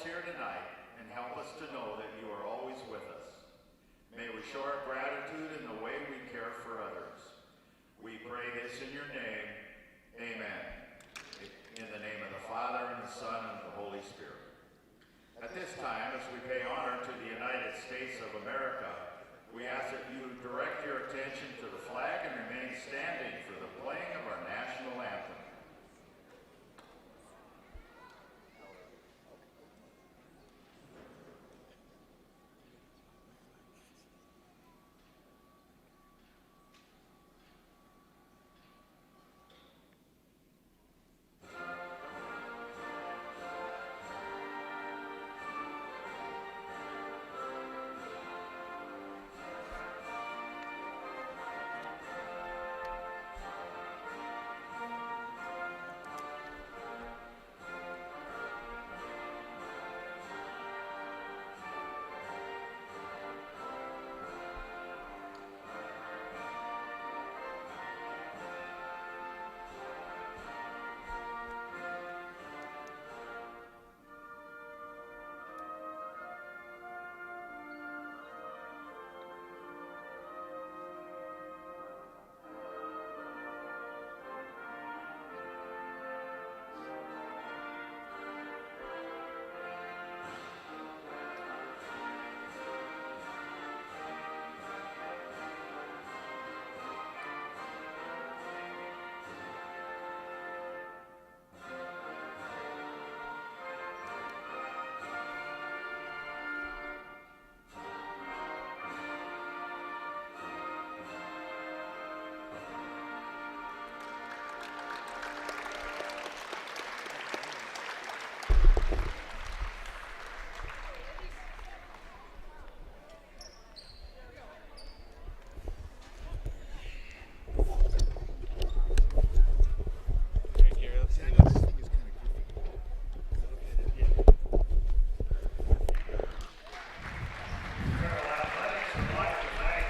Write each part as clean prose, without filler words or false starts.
us here tonight and help us to know that you are always with us. May we show our gratitude in the way we care for others. We pray this in your name. Amen. In the name of the Father, and the Son, and the Holy Spirit. At this time, as we pay honor to the United States of America, we ask that you direct your attention to the flag and remain standing for the playing of our national anthem.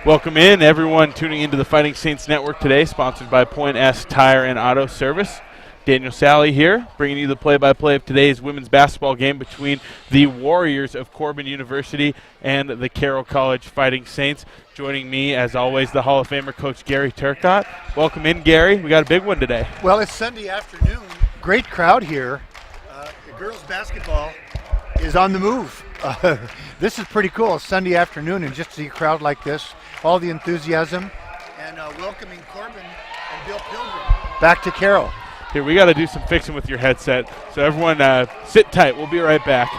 Welcome in, everyone tuning into the Fighting Saints Network today, sponsored by Point S Tire and Auto Service. Daniel Sally here, bringing you the play-by-play of today's women's basketball game between the Warriors of Corban University and the Carroll College Fighting Saints. Joining me, as always, the Hall of Famer, Coach Gary Turcotte. Welcome in, Gary. We got a big one today. Well, it's Sunday afternoon. Great crowd here. The girls' basketball is on the move. This is pretty cool. Sunday afternoon, and just to see a crowd like this, all the enthusiasm, and welcoming Corban and Bill Pilgrim back to Carroll. Here, we got to do some fixing with your headset. So everyone sit tight. We'll be right back.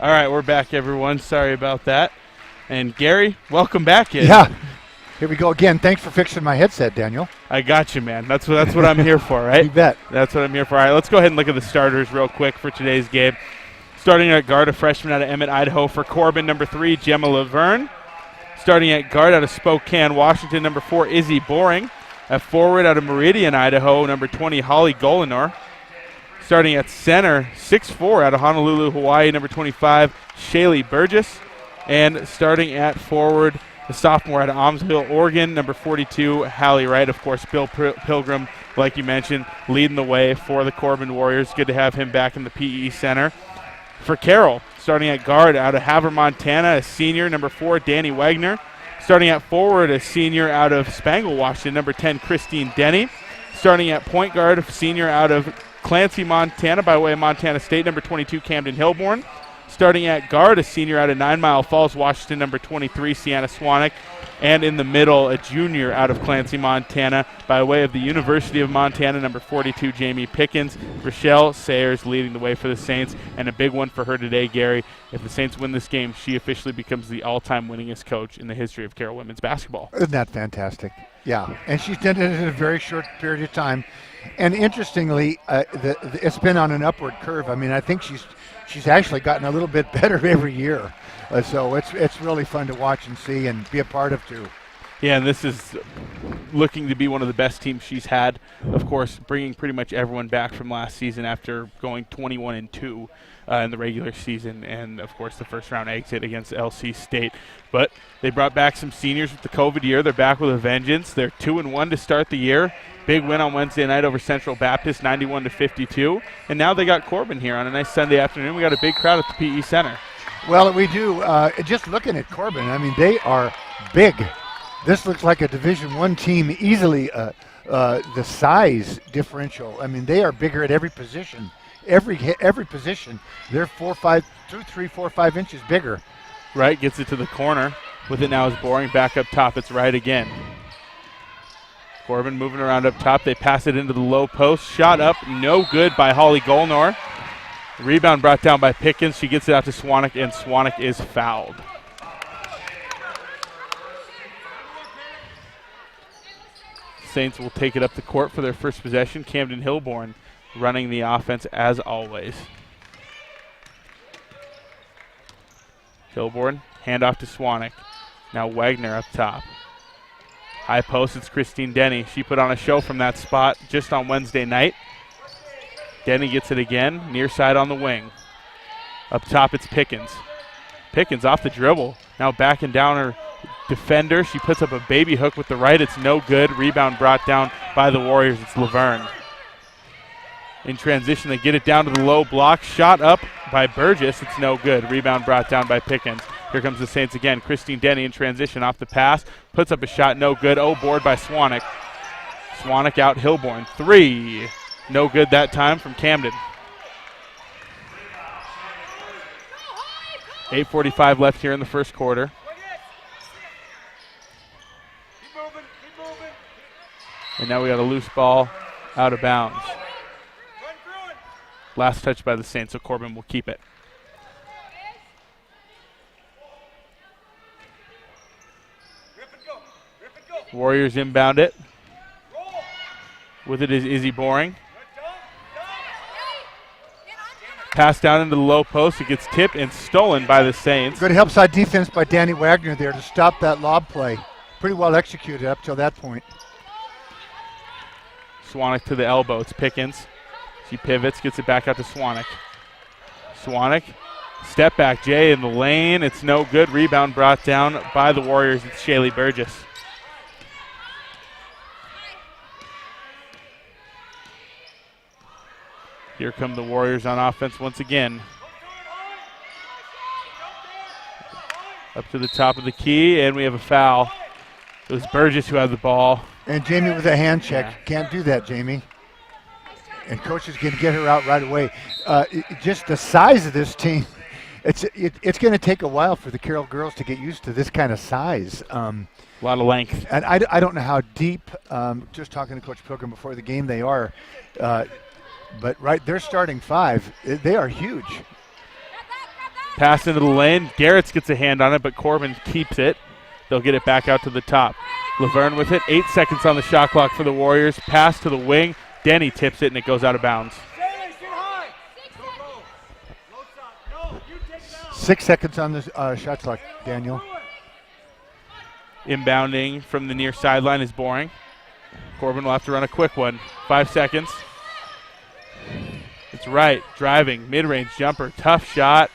All right, we're back, everyone. Sorry about that. And Gary, welcome back. Yeah, here we go again. Thanks for fixing my headset, Daniel. I got you, man. That's what I'm here for, right? You bet. That's what I'm here for. All right, let's go ahead and look at the starters real quick for today's game. Starting at guard, a freshman out of Emmett, Idaho for Corban, number 3, Gemma Laverne. Starting at guard out of Spokane, Washington, number 4, Izzy Boring. At forward out of Meridian, Idaho, number 20, Holly Golinor. Starting at center, 6'4", out of Honolulu, Hawaii, number 25, Shaylee Burgess. And starting at forward, the sophomore out of Amsville, Oregon, number 42, Hallie Wright. Of course, Bill Pilgrim, like you mentioned, leading the way for the Corban Warriors. Good to have him back in the PE Center. For Carroll, starting at guard out of Havre, Montana, a senior, number 4, Danny Wagner. Starting at forward, a senior out of Spangle, Washington, number 10, Christine Denny. Starting at point guard, senior out of Clancy, Montana, by way of Montana State, number 22, Camden Hilborn. Starting at guard, a senior out of 9 Mile Falls, Washington, number 23, Sienna Swanek. And in the middle, a junior out of Clancy, Montana, by way of the University of Montana, number 42, Jamie Pickens. Rochelle Sayers leading the way for the Saints, and a big one for her today, Gary. If the Saints win this game, she officially becomes the all-time winningest coach in the history of Carroll women's basketball. Isn't that fantastic? Yeah, and she's done it in a very short period of time. And interestingly, it's been on an upward curve. I mean, I think she's actually gotten a little bit better every year. So it's really fun to watch and see and be a part of too. Yeah, and this is looking to be one of the best teams she's had. Of course, bringing pretty much everyone back from last season after going 21-2 in the regular season, and of course the first round exit against LC State. But they brought back some seniors with the COVID year. They're back with a vengeance. They're 2-1 to start the year. Big win on Wednesday night over Central Baptist, 91-52. And now they got Corban here on a nice Sunday afternoon. We got a big crowd at the PE Center. Well, we do. Just looking at Corban, I mean, they are big. This looks like a Division I team easily. The size differential, I mean, they are bigger at every position. Every position, they're 3, 4, 5 inches bigger. Wright gets it to the corner. With it now is Boring. Back up top, it's Wright again. Corban moving around up top. They pass it into the low post. Shot up, no good by Hallie Golnor. Rebound brought down by Pickens. She gets it out to Swanek, and Swanek is fouled. Saints will take it up the court for their first possession. Camden Hilborn running the offense as always. Hilborn, handoff to Swanek. Now Wagner up top. High post, it's Christine Denny. She put on a show from that spot just on Wednesday night. Denny gets it again, near side on the wing. Up top, it's Pickens. Pickens off the dribble. Now backing down her defender. She puts up a baby hook with the right. It's no good. Rebound brought down by the Warriors. It's Laverne. In transition, they get it down to the low block. Shot up by Burgess. It's no good. Rebound brought down by Pickens. Here comes the Saints again. Christine Denny in transition off the pass. Puts up a shot. No good. Oh, board by Swanek. Swanek out. Hilborn. 3. No good that time from Camden. 8:45 left here in the first quarter. And now we got a loose ball out of bounds. Last touch by the Saints, so Corban will keep it. Warriors inbound it. With it is Izzy Boring. Pass down into the low post. It gets tipped and stolen by the Saints. Good help side defense by Danny Wagner there to stop that lob play. Pretty well executed up till that point. Swanek to the elbow. It's Pickens. She pivots, gets it back out to Swanek. Swanek, step back, Jay in the lane. It's no good. Rebound brought down by the Warriors. It's Shaylee Burgess. Here come the Warriors on offense once again. Up to the top of the key, and we have a foul. It was Burgess who had the ball. And Jamie with a hand check. Yeah. Can't do that, Jamie. And coach is going to get her out right away. Just the size of this team, it's going to take a while for the Carroll girls to get used to this kind of size. A lot of length. And I don't know how deep, just talking to Coach Pilgrim before the game, they are. But right, they're starting 5. They are huge. Pass into the lane. Garretts gets a hand on it, but Corban keeps it. They'll get it back out to the top. Laverne with it. 8 seconds on the shot clock for the Warriors. Pass to the wing. Denny tips it, and it goes out of bounds. 6 seconds on the shot clock, Daniel. Inbounding from the near sideline is Boring. Corban will have to run a quick one. 5 seconds. It's Wright, driving, mid-range jumper, tough shot.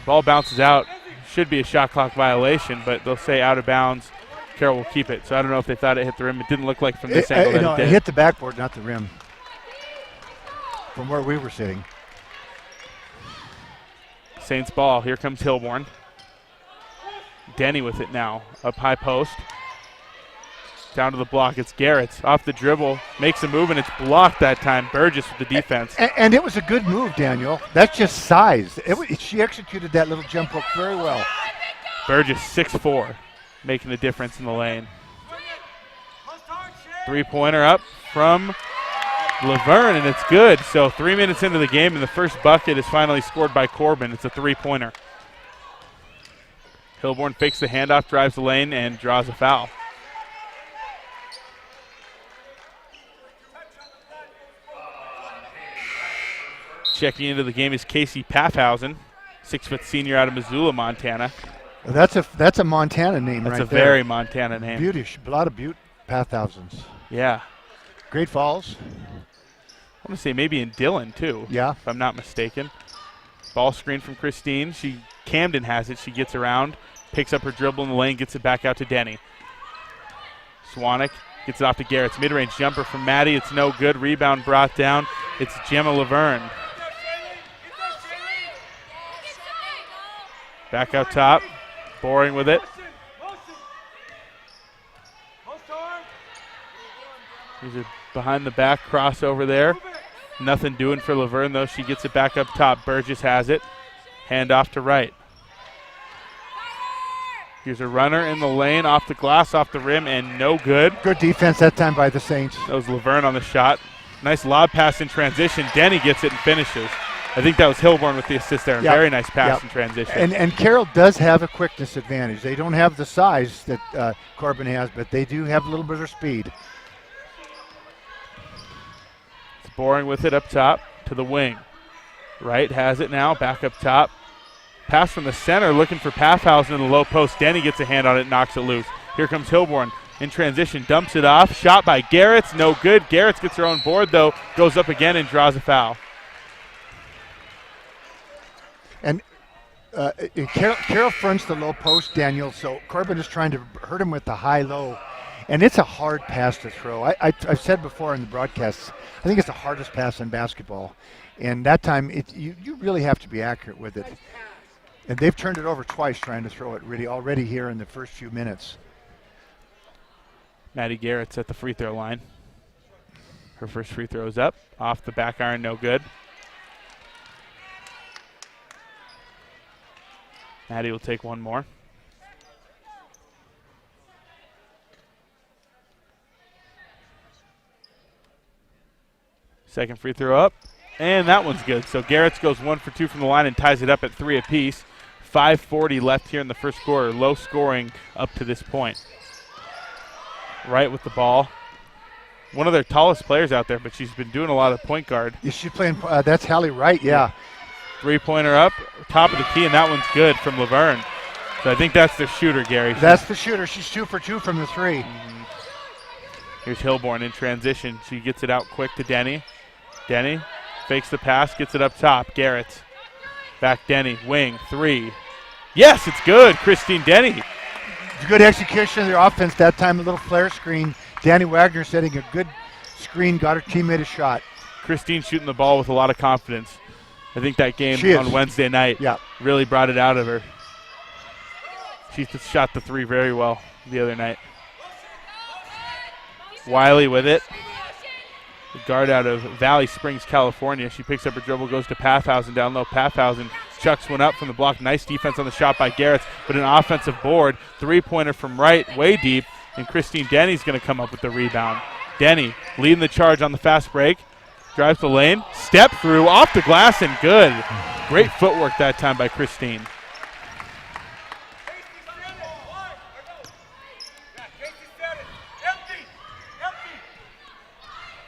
Ball bounces out. Should be a shot clock violation, but they'll say out of bounds. Carroll will keep it. So I don't know if they thought it hit the rim. It didn't look like from this angle that it did. It hit the backboard, not the rim, from where we were sitting. Saints ball. Here comes Hilborn. Denny with it now. Up high post. Down to the block. It's Garrett's off the dribble. Makes a move, and it's blocked that time. Burgess with the defense. And it was a good move, Daniel. That's just size. She executed that little jump hook very well. Burgess 6'4", making the difference in the lane. 3-pointer up from Laverne, and it's good. So 3 minutes into the game, and the first bucket is finally scored by Corban. It's a 3-pointer. Hilborn fakes the handoff, drives the lane, and draws a foul. Checking into the game is Casey Paffhausen, 6-foot senior out of Missoula, Montana. That's a Montana name. That's right a there. very Montana name. Beauty, a lot of Pathhausens. Yeah. Great Falls. I want to say maybe in Dillon too. Yeah. If I'm not mistaken. Ball screen from Christine. Camden has it. She gets around, picks up her dribble in the lane, gets it back out to Denny. Swanek gets it off to Garrett's mid-range jumper from Maddie. It's no good. Rebound brought down. It's Gemma Laverne. Back out top. Boring with it. There's a behind the back crossover there. Nothing doing for Laverne though. She gets it back up top. Burgess has it. Hand off to Wright. Here's a runner in the lane, off the glass, off the rim, and no good. Good defense that time by the Saints. That was Laverne on the shot. Nice lob pass in transition. Denny gets it and finishes. I think that was Hilborn with the assist there. Yep. Very nice pass Yep. in transition. And Carroll does have a quickness advantage. They don't have the size that Corban has, but they do have a little bit of speed. It's Boring with it up top to the wing. Wright has it now, back up top. Pass from the center, looking for Paffhausen in the low post. Denny gets a hand on it, knocks it loose. Here comes Hilborn in transition, dumps it off. Shot by Garrett's, no good. Garrett's gets her own board though, goes up again and draws a foul. And Carroll fronts the low post, Daniel, so Corban is trying to hurt him with the high-low. And it's a hard pass to throw. I've said before in the broadcasts, I think it's the hardest pass in basketball. And that time, you really have to be accurate with it. And they've turned it over twice trying to throw it really already here in the first few minutes. Maddie Garrett's at the free throw line. Her first free throw is up. Off the back iron, no good. Maddie will take one more. Second free throw up, and that one's good. So Garrett's goes 1 for 2 from the line and ties it up at 3 apiece. 5:40 left here in the first quarter. Low scoring up to this point. Wright with the ball. One of their tallest players out there, but she's been doing a lot of point guard. Yeah, she's playing, that's Hallie Wright, yeah. 3-pointer up, top of the key, and that one's good from Laverne. So I think that's their shooter, Gary. That's the shooter. She's 2 for 2 from the three. Mm-hmm. Here's Hilborn in transition. She gets it out quick to Denny. Denny fakes the pass, gets it up top. Garrett. Back Denny, wing, 3. Yes, it's good. Christine Denny. Good execution of their offense that time, a little flare screen. Danny Wagner setting a good screen, got her teammate a shot. Christine shooting the ball with a lot of confidence. I think that game on Wednesday night really brought it out of her. She shot the 3 very well the other night. Wiley with it. The guard out of Valley Springs, California. She picks up her dribble, goes to Paffhausen down low. Paffhausen chucks one up from the block. Nice defense on the shot by Garrett, but an offensive board. 3-pointer from Wright, way deep, and Christine Denny's going to come up with the rebound. Denny leading the charge on the fast break. Drives the lane, step through, off the glass, and good. Great footwork that time by Christine.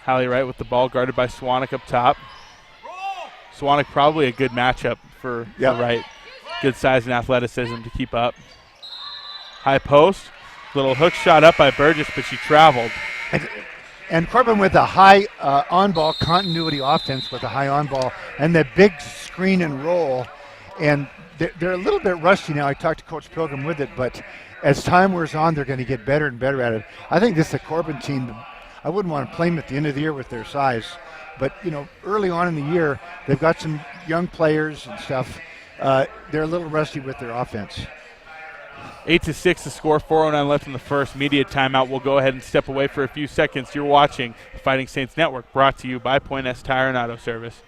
Hallie Wright with the ball, guarded by Swanek up top. Swanek probably a good matchup for Wright. Good size and athleticism to keep up. High post, little hook shot up by Burgess, but she traveled. And Corban with a high on-ball continuity offense with a high on-ball and the big screen and roll. And they're a little bit rusty now. I talked to Coach Pilgrim with it, but as time wears on, they're going to get better and better at it. I think this is a Corban team. I wouldn't want to play them at the end of the year with their size. But, early on in the year, they've got some young players and stuff. They're a little rusty with their offense. 8-6 the score, 4:09 left in the first. Media timeout. We'll go ahead and step away for a few seconds. You're watching the Fighting Saints Network, brought to you by Point S Tire and Auto Service.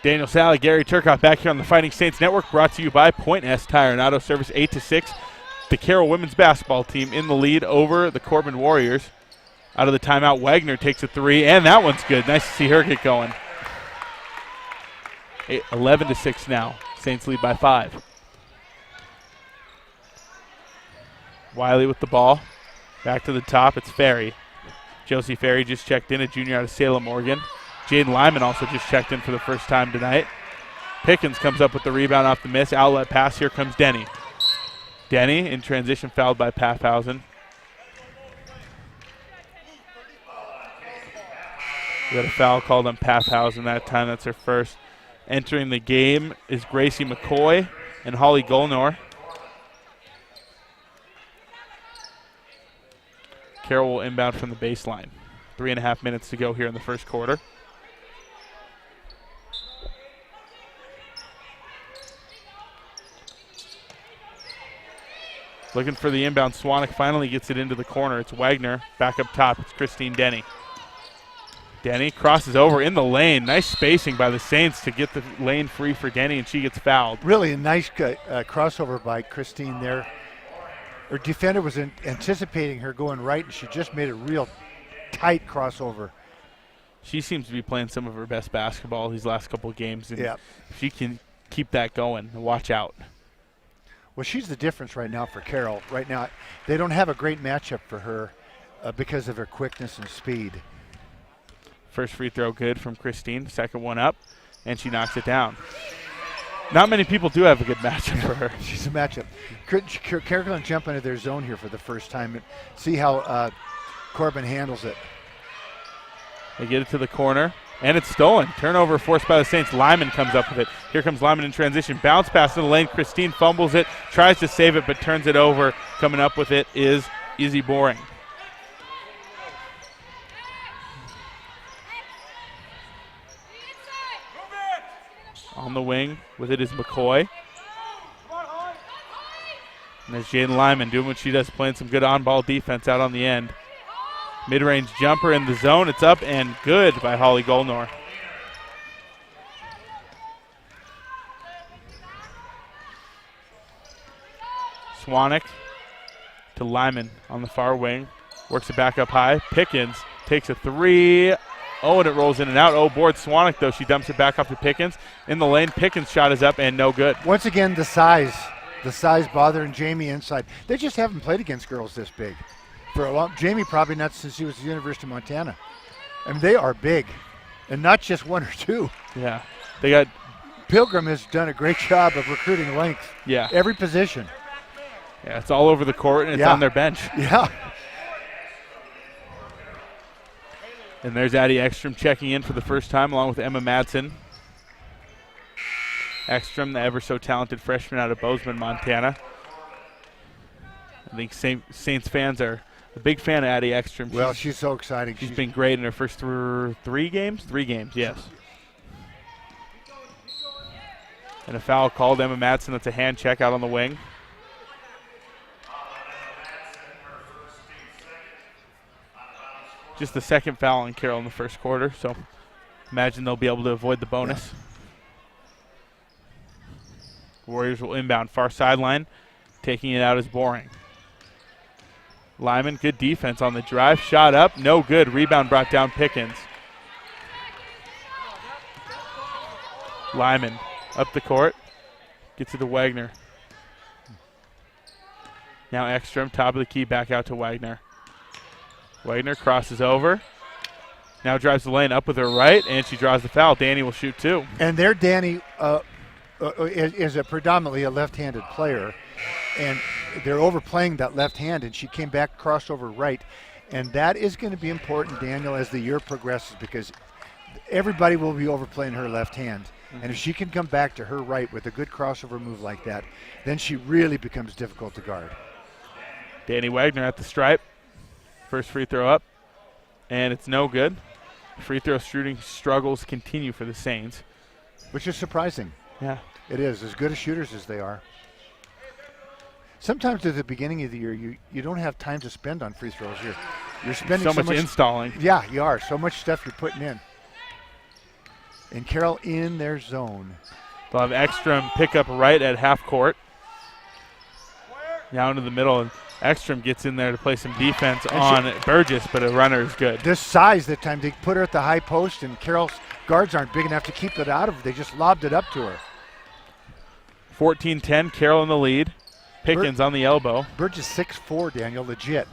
Daniel Sally, Gary Turcotte back here on the Fighting Saints Network, brought to you by Point S Tire and Auto Service. 8-6. The Carroll women's basketball team in the lead over the Corban Warriors. Out of the timeout, Wagner takes a three, and that one's good. Nice to see her get going. 11-6 now. Saints lead by 5. Wiley with the ball. Back to the top. It's Ferry. Josie Ferry just checked in, a junior out of Salem, Oregon. Jaden Lyman also just checked in for the first time tonight. Pickens comes up with the rebound off the miss. Outlet pass. Here comes Denny. Denny in transition, fouled by Paffhausen. We got a foul called on Paffhausen that time. That's her first. Entering the game is Gracie McCoy and Hallie Golnor. Carroll will inbound from the baseline. 3.5 minutes to go here in the first quarter. Looking for the inbound. Swanek finally gets it into the corner. It's Wagner. Back up top. It's Christine Denny. Denny crosses over in the lane. Nice spacing by the Saints to get the lane free for Denny, and she gets fouled. Really a nice crossover by Christine there. Her defender was anticipating her going right, and she just made a real tight crossover. She seems to be playing some of her best basketball these last couple of games, and if she can keep that going, watch out. Well, she's the difference right now for Carroll. Right now, they don't have a great matchup for her because of her quickness and speed. First free throw good from Christine. Second one up, and she knocks it down. Not many people do have a good matchup for her. She's a matchup. Carroll can jump into their zone here for the first time and see how Corban handles it. They get it to the corner, and it's stolen. Turnover forced by the Saints. Lyman comes up with it. Here comes Lyman in transition. Bounce pass in the lane. Christine fumbles it, tries to save it, but turns it over. Coming up with it is Izzy Boring. On the wing with it is McCoy. And there's Jaden Lyman doing what she does, playing some good on-ball defense out on the end. Mid-range jumper in the zone. It's up and good by Hallie Golnor. Swanek to Lyman on the far wing. Works it back up high. Pickens takes a three. Oh, and it rolls in and out. Oh, board Swanek, though. She dumps it back off to Pickens. In the lane, Pickens' shot is up and no good. Once again, the size bothering Jamie inside. They just haven't played against girls this big for a long. Jamie probably not since she was at the University of Montana. I mean, they are big, and not just one or two. Yeah, they got. Pilgrim has done a great job of recruiting length. Yeah, every position. Yeah, it's all over the court and it's on their bench. Yeah. And there's Addie Ekstrom checking in for the first time along with Emma Madsen. Ekstrom, the ever so talented freshman out of Bozeman, Montana. I think Saints fans are a big fan of Addie Ekstrom. Well, she's so exciting. She's been great in her first three games? 3 games, yes. And a foul called. Emma Madsen, that's a hand check out on the wing. Just the second foul on Carroll in the first quarter, so imagine they'll be able to avoid the bonus. Warriors will inbound far sideline. Taking it out is Boring. Lyman, good defense on the drive. Shot up, no good. Rebound brought down Pickens. Lyman up the court. Gets it to Wagner. Now Ekstrom, top of the key, back out to Wagner. Wagner crosses over. Now drives the lane up with her right, and she draws the foul. Danny will shoot two. And there, Danny is predominantly a left-handed player, and they're overplaying that left hand, and she came back, crossed over right. And that is going to be important, Daniel, as the year progresses, because everybody will be overplaying her left hand. Mm-hmm. And if she can come back to her right with a good crossover move like that, then she really becomes difficult to guard. Danny Wagner at the stripe. First free throw up, and it's no good. Free throw shooting struggles continue for the Saints. Which is surprising. Yeah. It is, as good as shooters as they are. Sometimes at the beginning of the year, you don't have time to spend on free throws. You're spending so much installing. Yeah, you are. So much stuff you're putting in. And Carroll in their zone. They'll have Ekstrom pick up right at half court. Now into the middle, and Ekstrom gets in there to play some defense on Burgess, but a runner is good. This size that time, they put her at the high post, and Carroll's guards aren't big enough to keep it out of her. They just lobbed it up to her. 14-10, Carroll in the lead. Pickens on the elbow. Burgess 6'4", Daniel, legit.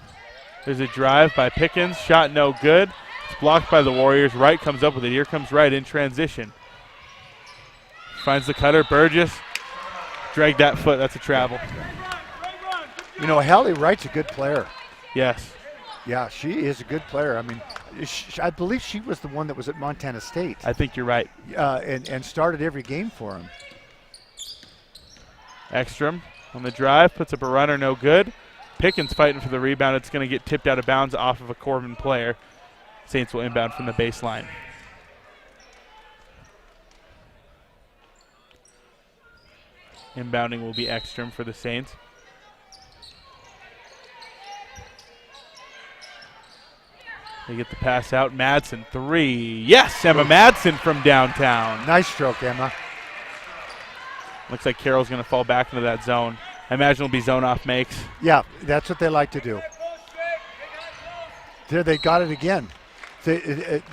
There's a drive by Pickens. Shot no good. It's blocked by the Warriors. Wright comes up with it. Here comes Wright in transition. Finds the cutter. Burgess dragged that foot. That's a travel. You know, Hallie Wright's a good player. Yes. Yeah, she is a good player. I mean, I believe she was the one that was at Montana State. I think you're right. And started every game for him. Ekstrom on the drive, puts up a runner, no good. Pickens fighting for the rebound. It's going to get tipped out of bounds off of a Corban player. Saints will inbound from the baseline. Inbounding will be Ekstrom for the Saints. They get the pass out. Madsen, three. Yes, Emma Madsen from downtown. Nice stroke, Emma. Looks like Carroll's going to fall back into that zone. I imagine it'll be zone off makes. Yeah, that's what they like to do. There, they got it again.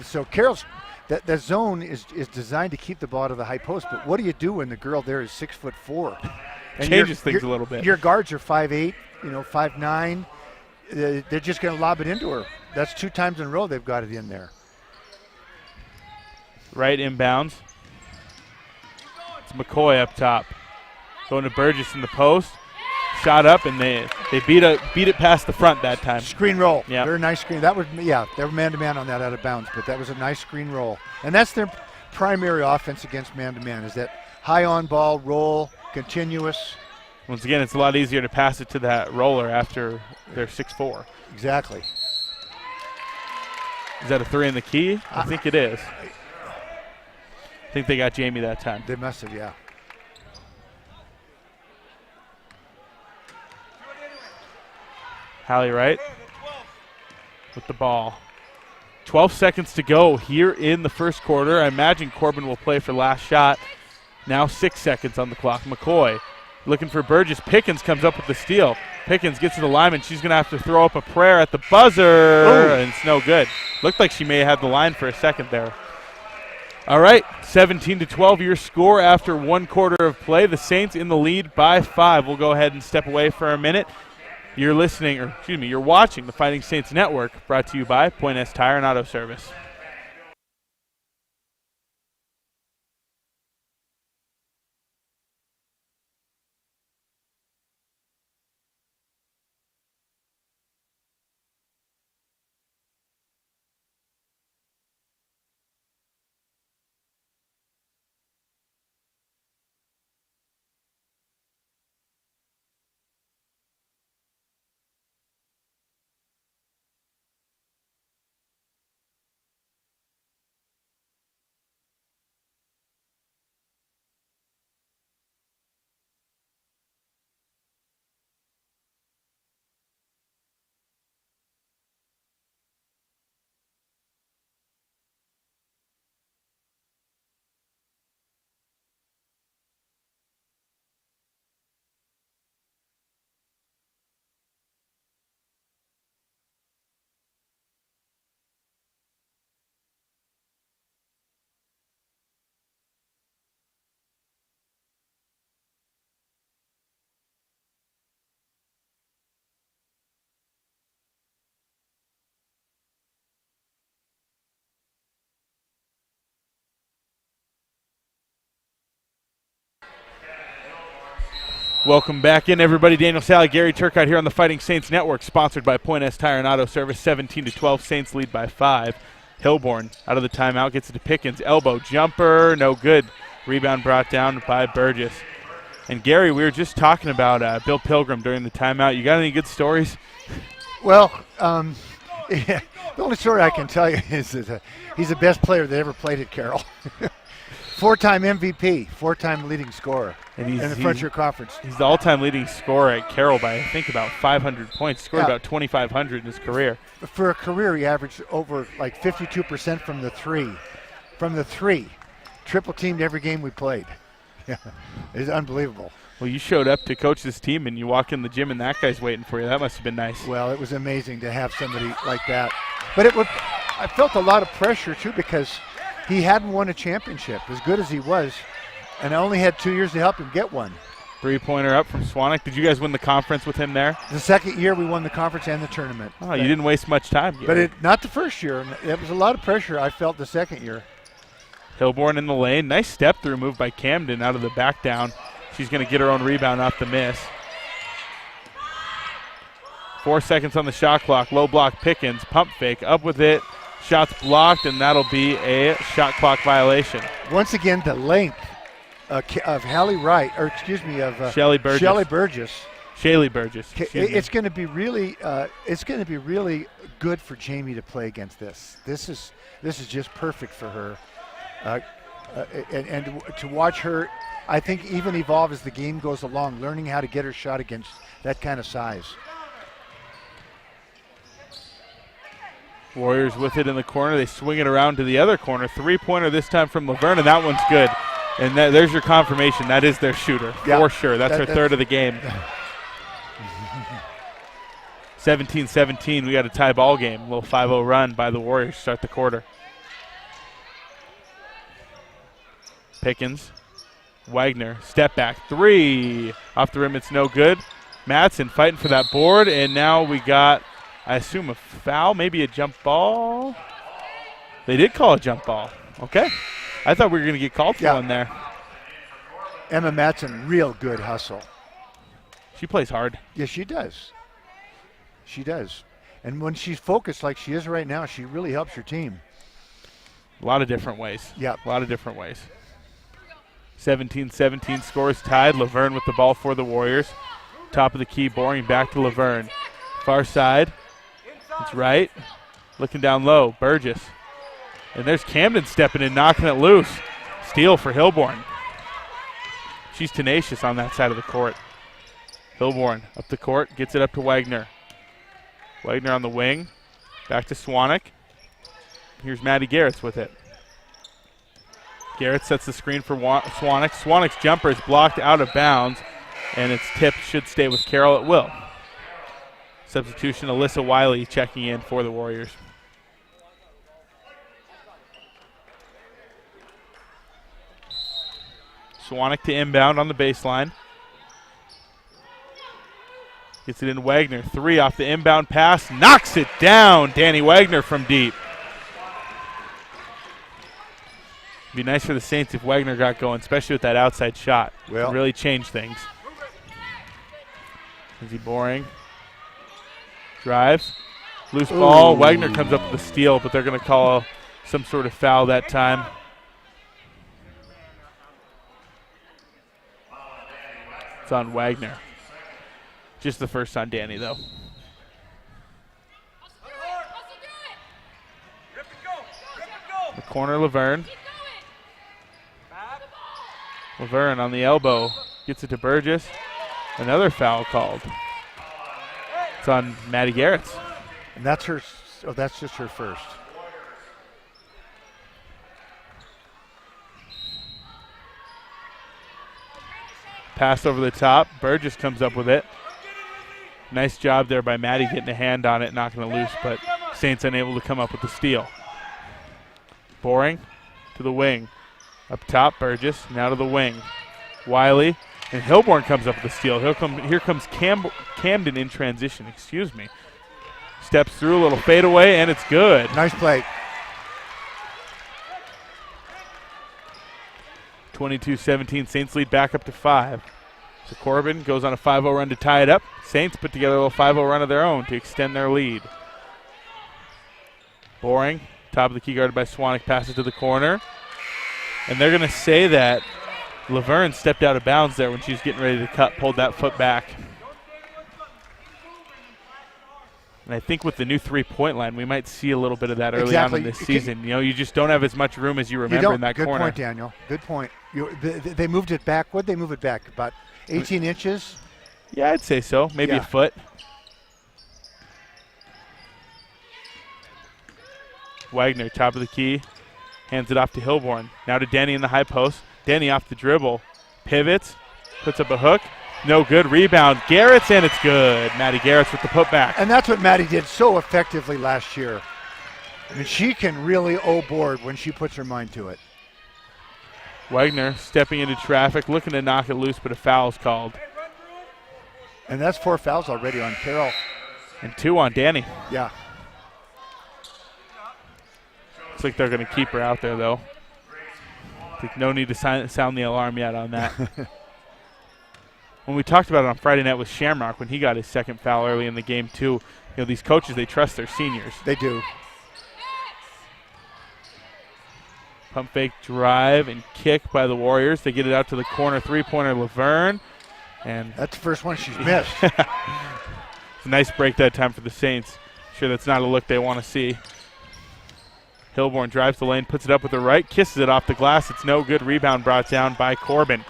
So Carroll's, that zone is designed to keep the ball to the high post, but what do you do when the girl there is 6'4"? And changes things a little bit. Your guards are 5'8", 5'9". They're just going to lob it into her. That's 2 times in a row they've got it in there. Right inbounds. It's McCoy up top. Going to Burgess in the post. Shot up, and they beat it past the front that time. Screen roll. Yeah. Very nice screen. That was, yeah, they were man-to-man on that out of bounds, but that was a nice screen roll. And that's their primary offense against man-to-man, is that high on ball, roll, continuous. Once again, it's a lot easier to pass it to that roller after they're 6'4". Exactly. Is that a 3 in the key? I think it is. I think they got Jamie that time. They must have, yeah. Hallie Wright with the ball. 12 seconds to go here in the first quarter. I imagine Corban will play for last shot. Now 6 seconds on the clock. McCoy looking for Burgess. Pickens comes up with the steal. Pickens gets to the line, and she's going to have to throw up a prayer at the buzzer, and it's no good. Looked like she may have had the line for a second there. All right, 17-12 your score after 1 quarter of play. The Saints in the lead by 5. We'll go ahead and step away for a minute. You're watching the Fighting Saints Network, brought to you by Point S Tire and Auto Service. Welcome back in, everybody. Daniel Sally, Gary Turcotte here on the Fighting Saints Network, sponsored by Point S Tire and Auto Service. 17-12, Saints lead by 5. Hilborn out of the timeout, gets it to Pickens. Elbow jumper, no good. Rebound brought down by Burgess. And Gary, we were just talking about Bill Pilgrim during the timeout. You got any good stories? Well, the only story I can tell you is that he's the best player that ever played at Carroll. 4-time MVP, 4-time leading scorer in the Frontier Conference. He's the all-time leading scorer at Carroll by, I think, about 500 points. Scored about 2,500 in his career. For a career, he averaged over like 52% from the three. From the three. Triple teamed every game we played. Yeah, it's unbelievable. Well, you showed up to coach this team, and you walk in the gym, and that guy's waiting for you. That must have been nice. Well, it was amazing to have somebody like that. But I felt a lot of pressure, too, because he hadn't won a championship, as good as he was, and I only had 2 years to help him get one. Three-pointer up from Swanwick. Did you guys win the conference with him there? The second year we won the conference and the tournament. Oh, you didn't waste much time. But not the first year. It was a lot of pressure I felt the second year. Hilborn in the lane. Nice step-through move by Camden out of the back down. She's going to get her own rebound off the miss. 4 seconds on the shot clock. Low block Pickens. Pump fake. Up with it. Shots blocked, and that'll be a shot clock violation. Once again, the length of Hallie Wright, or excuse me, of Shaylee Burgess. Shaylee Burgess. It's going to be really, good for Jamie to play against this. This is just perfect for her, and to watch her, I think, even evolve as the game goes along, learning how to get her shot against that kind of size. Warriors with it in the corner. They swing it around to the other corner. Three-pointer this time from Laverne, and that one's good. And there's your confirmation. That is their shooter, for sure. That's her third of the game. 17-17. We got a tie ball game. A little 5-0 run by the Warriors to start the quarter. Pickens. Wagner. Step back. 3. Off the rim. It's no good. Madsen fighting for that board. And now we got, I assume, a foul, maybe a jump ball. They did call a jump ball. Okay. I thought we were going to get called for one there. Emma Madsen, real good hustle. She plays hard. Yes, she does. She does. And when she's focused like she is right now, she really helps your team. A lot of different ways. Yep. A lot of different ways. 17-17, scores tied. Laverne with the ball for the Warriors. Top of the key, Boring back to Laverne. Far side. It's right. Looking down low. Burgess. And there's Camden stepping in, knocking it loose. Steal for Hilborn. She's tenacious on that side of the court. Hilborn up the court, gets it up to Wagner. Wagner on the wing. Back to Swanwick. Here's Maddie Garretts with it. Garrett sets the screen for Swanwick. Swanwick's jumper is blocked out of bounds, and its tip should stay with Carroll. It will. Substitution, Alyssa Wiley checking in for the Warriors. Swanwick to inbound on the baseline. Gets it in Wagner. 3 off the inbound pass. Knocks it down. Danny Wagner from deep. Be nice for the Saints if Wagner got going, especially with that outside shot. Well, really change things. Is he Boring? Drives. Loose ball. Wagner comes up with the steal, but they're going to call some sort of foul that time. It's on Wagner. Just the first on Danny, though. The corner, Laverne. Laverne on the elbow. Gets it to Burgess. Another foul called. It's on Maddie Garretts. And that's her. Oh, that's just her first. Pass over the top. Burgess comes up with it. Nice job there by Maddie getting a hand on it, knocking it loose, but Saints unable to come up with the steal. Boring to the wing. Up top, Burgess. Now to the wing. Wiley. And Hilborn comes up with the steal. Here comes Camden in transition. Excuse me. Steps through, a little fadeaway, and it's good. Nice play. 22-17. Saints lead back up to 5. to Corban. Goes on a 5-0 run to tie it up. Saints put together a little 5-0 run of their own to extend their lead. Boring. Top of the key guarded by Swanek. Passes to the corner. And they're going to say that Laverne stepped out of bounds there when she was getting ready to cut, pulled that foot back. And I think with the new three-point line, we might see a little bit of that early on in this season. You just don't have as much room as you remember in that corner. Good point, Daniel. Good point. They moved it back. What did they move it back? About 18 inches? Yeah, I'd say so. Maybe a foot. Wagner, top of the key, hands it off to Hilborn. Now to Denny in the high post. Denny off the dribble. Pivots, puts up a hook. No good. Rebound. Garrett's, and it's good. Maddie Garrett's with the putback. And that's what Maddie did so effectively last year. I mean, she can really board when she puts her mind to it. Wagner stepping into traffic, looking to knock it loose, but a foul's called. And that's 4 fouls already on Carroll. And 2 on Danny. Yeah. Looks like they're going to keep her out there, though. I think no need to sound the alarm yet on that. When we talked about it on Friday night with Shamrock, when he got his second foul early in the game, too, these coaches, they trust their seniors. They do. Pump fake drive and kick by the Warriors. They get it out to the corner three-pointer, Laverne. And that's the first one she's missed. It's a nice break that time for the Saints. Sure, that's not a look they want to see. Hilborn drives the lane, puts it up with the right, kisses it off the glass. It's no good. Rebound brought down by Corban.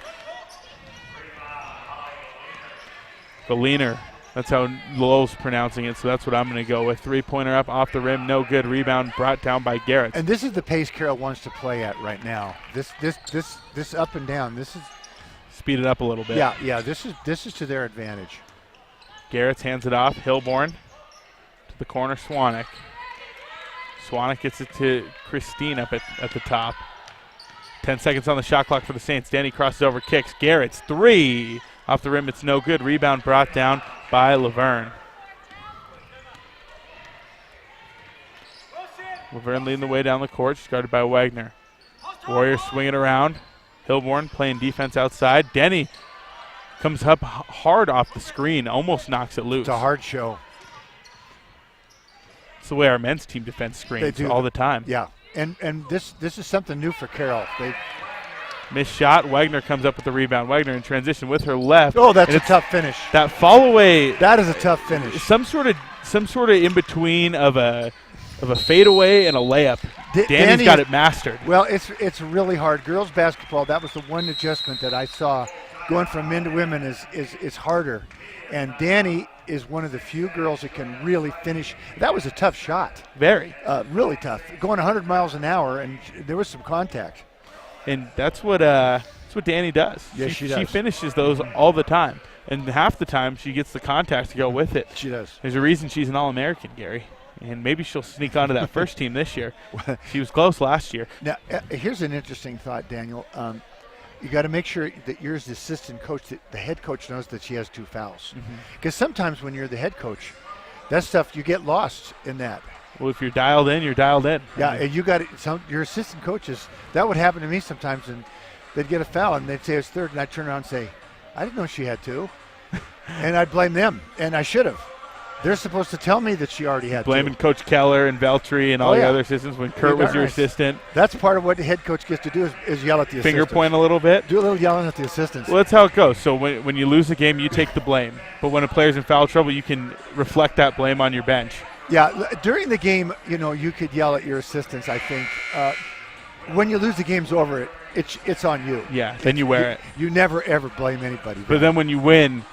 Berliner, that's how Lowell's pronouncing it, so that's what I'm going to go with. Three-pointer up off the rim, no good. Rebound brought down by Garrett. And this is the pace Carroll wants to play at right now. This up and down. This is speed it up a little bit. Yeah. This is to their advantage. Garrett's hands it off. Hilborn to the corner. Swanek. Swanek gets it to Christine up at the top. 10 seconds on the shot clock for the Saints. Danny crosses over, kicks. Garrett's three. Off the rim, it's no good. Rebound brought down by Laverne. Laverne leading the way down the court. She's guarded by Wagner. Warriors swinging around. Hilborn playing defense outside. Denny comes up hard off the screen, almost knocks it loose. It's a hard show. It's the way our men's team defense screens all the time. Yeah, and this is something new for Carroll. Missed shot. Wagner comes up with the rebound. Wagner in transition with her left. Oh, that's a tough finish. That fall away. That is a tough finish. Some sort of in between of a fadeaway and a layup. Danny's got it mastered. Well, it's really hard. Girls basketball, that was the one adjustment that I saw. Going from men to women is harder. And Danny is one of the few girls that can really finish. That was a tough shot. Very. Really tough. Going 100 miles an hour, and there was some contact. And that's what Danny does. Yes, she does. She finishes those all the time. And half the time she gets the contact to go with it. She does. There's a reason she's an All-American, Gary. And maybe she'll sneak onto that first team this year. She was close last year. Now, here's an interesting thought, Daniel. You got to make sure that you're the assistant coach, that the head coach knows that she has 2 fouls. Because sometimes when you're the head coach, that stuff, you get lost in that. Well, if you're dialed in, you're dialed in. Yeah, and you got your assistant coaches. That would happen to me sometimes, and they'd get a foul, and they'd say it's third, and I'd turn around and say, I didn't know she had 2. And I'd blame them, and I should have. They're supposed to tell me that she already had 2. Blaming Coach Keller and Veltri and all the other assistants when Kurt was your assistant. That's part of what the head coach gets to do is yell at the assistants. Finger point a little bit. Do a little yelling at the assistants. Well, that's how it goes. So when you lose a game, you take the blame. But when a player's in foul trouble, you can reflect that blame on your bench. Yeah, during the game, you could yell at your assistants, I think. When you lose, the game's over. It's on you. Yeah, then you wear it. You never, ever blame anybody. But then when you win,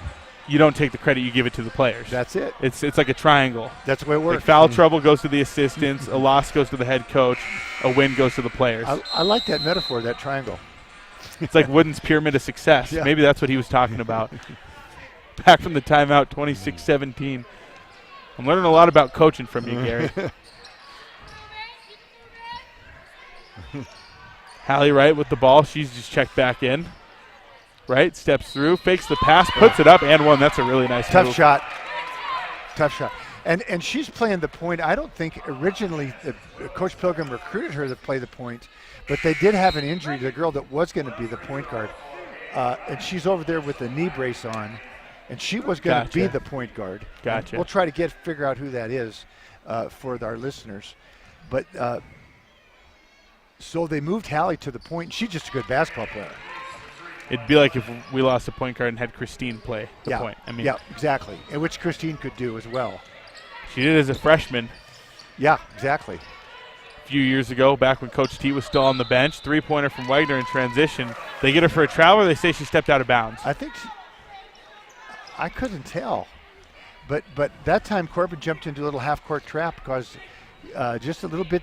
you don't take the credit, you give it to the players. That's it. It's like a triangle. That's the way it works. Like foul trouble goes to the assistants, a loss goes to the head coach, a win goes to the players. I like that metaphor, that triangle. It's like Wooden's pyramid of success. Yeah. Maybe that's what he was talking about. Back from the timeout, 26-17. I'm learning a lot about coaching from you, Gary. Hallie Wright with the ball. She's just checked back in. Right, steps through, fakes the pass, puts it up, and one. That's a really nice move. Tough shot. And she's playing the point. I don't think originally Coach Pilgrim recruited her to play the point, but they did have an injury to the girl that was going to be the point guard. and she's over there with the knee brace on, and she was going to be the point guard. Gotcha. We'll try to figure out who that is for our listeners. But so they moved Hallie to the point. She's just a good basketball player. It'd be like if we lost a point guard and had Christine play the point. Yeah, exactly, and which Christine could do as well. She did as a freshman. Yeah, exactly. A few years ago, back when Coach T was still on the bench, three-pointer from Wagner in transition. They get her for a travel, or they say she stepped out of bounds? I think I couldn't tell. But that time Corban jumped into a little half-court trap, caused just a little bit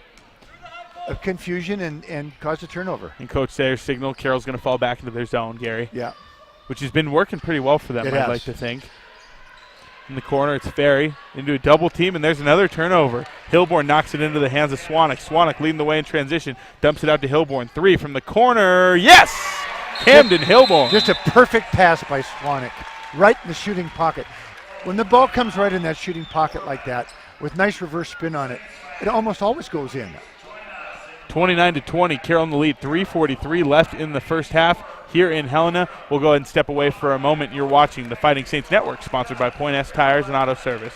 of confusion and caused a turnover. And Coach Sayers signaled Carroll's going to fall back into their zone, Gary. Yeah. Which has been working pretty well for them, I'd like to think. In the corner, it's Ferry into a double team, and there's another turnover. Hilborn knocks it into the hands of Swanek. Swanek leading the way in transition, dumps it out to Hilborn. 3 from the corner. Yes! Camden Hilborn. Just a perfect pass by Swanek, right in the shooting pocket. When the ball comes right in that shooting pocket like that, with nice reverse spin on it, it almost always goes in. 29-20, Carroll in the lead. 3:43 left in the first half here in Helena. We'll go ahead and step away for a moment. You're watching the Fighting Saints Network, sponsored by Point S Tires and Auto Service.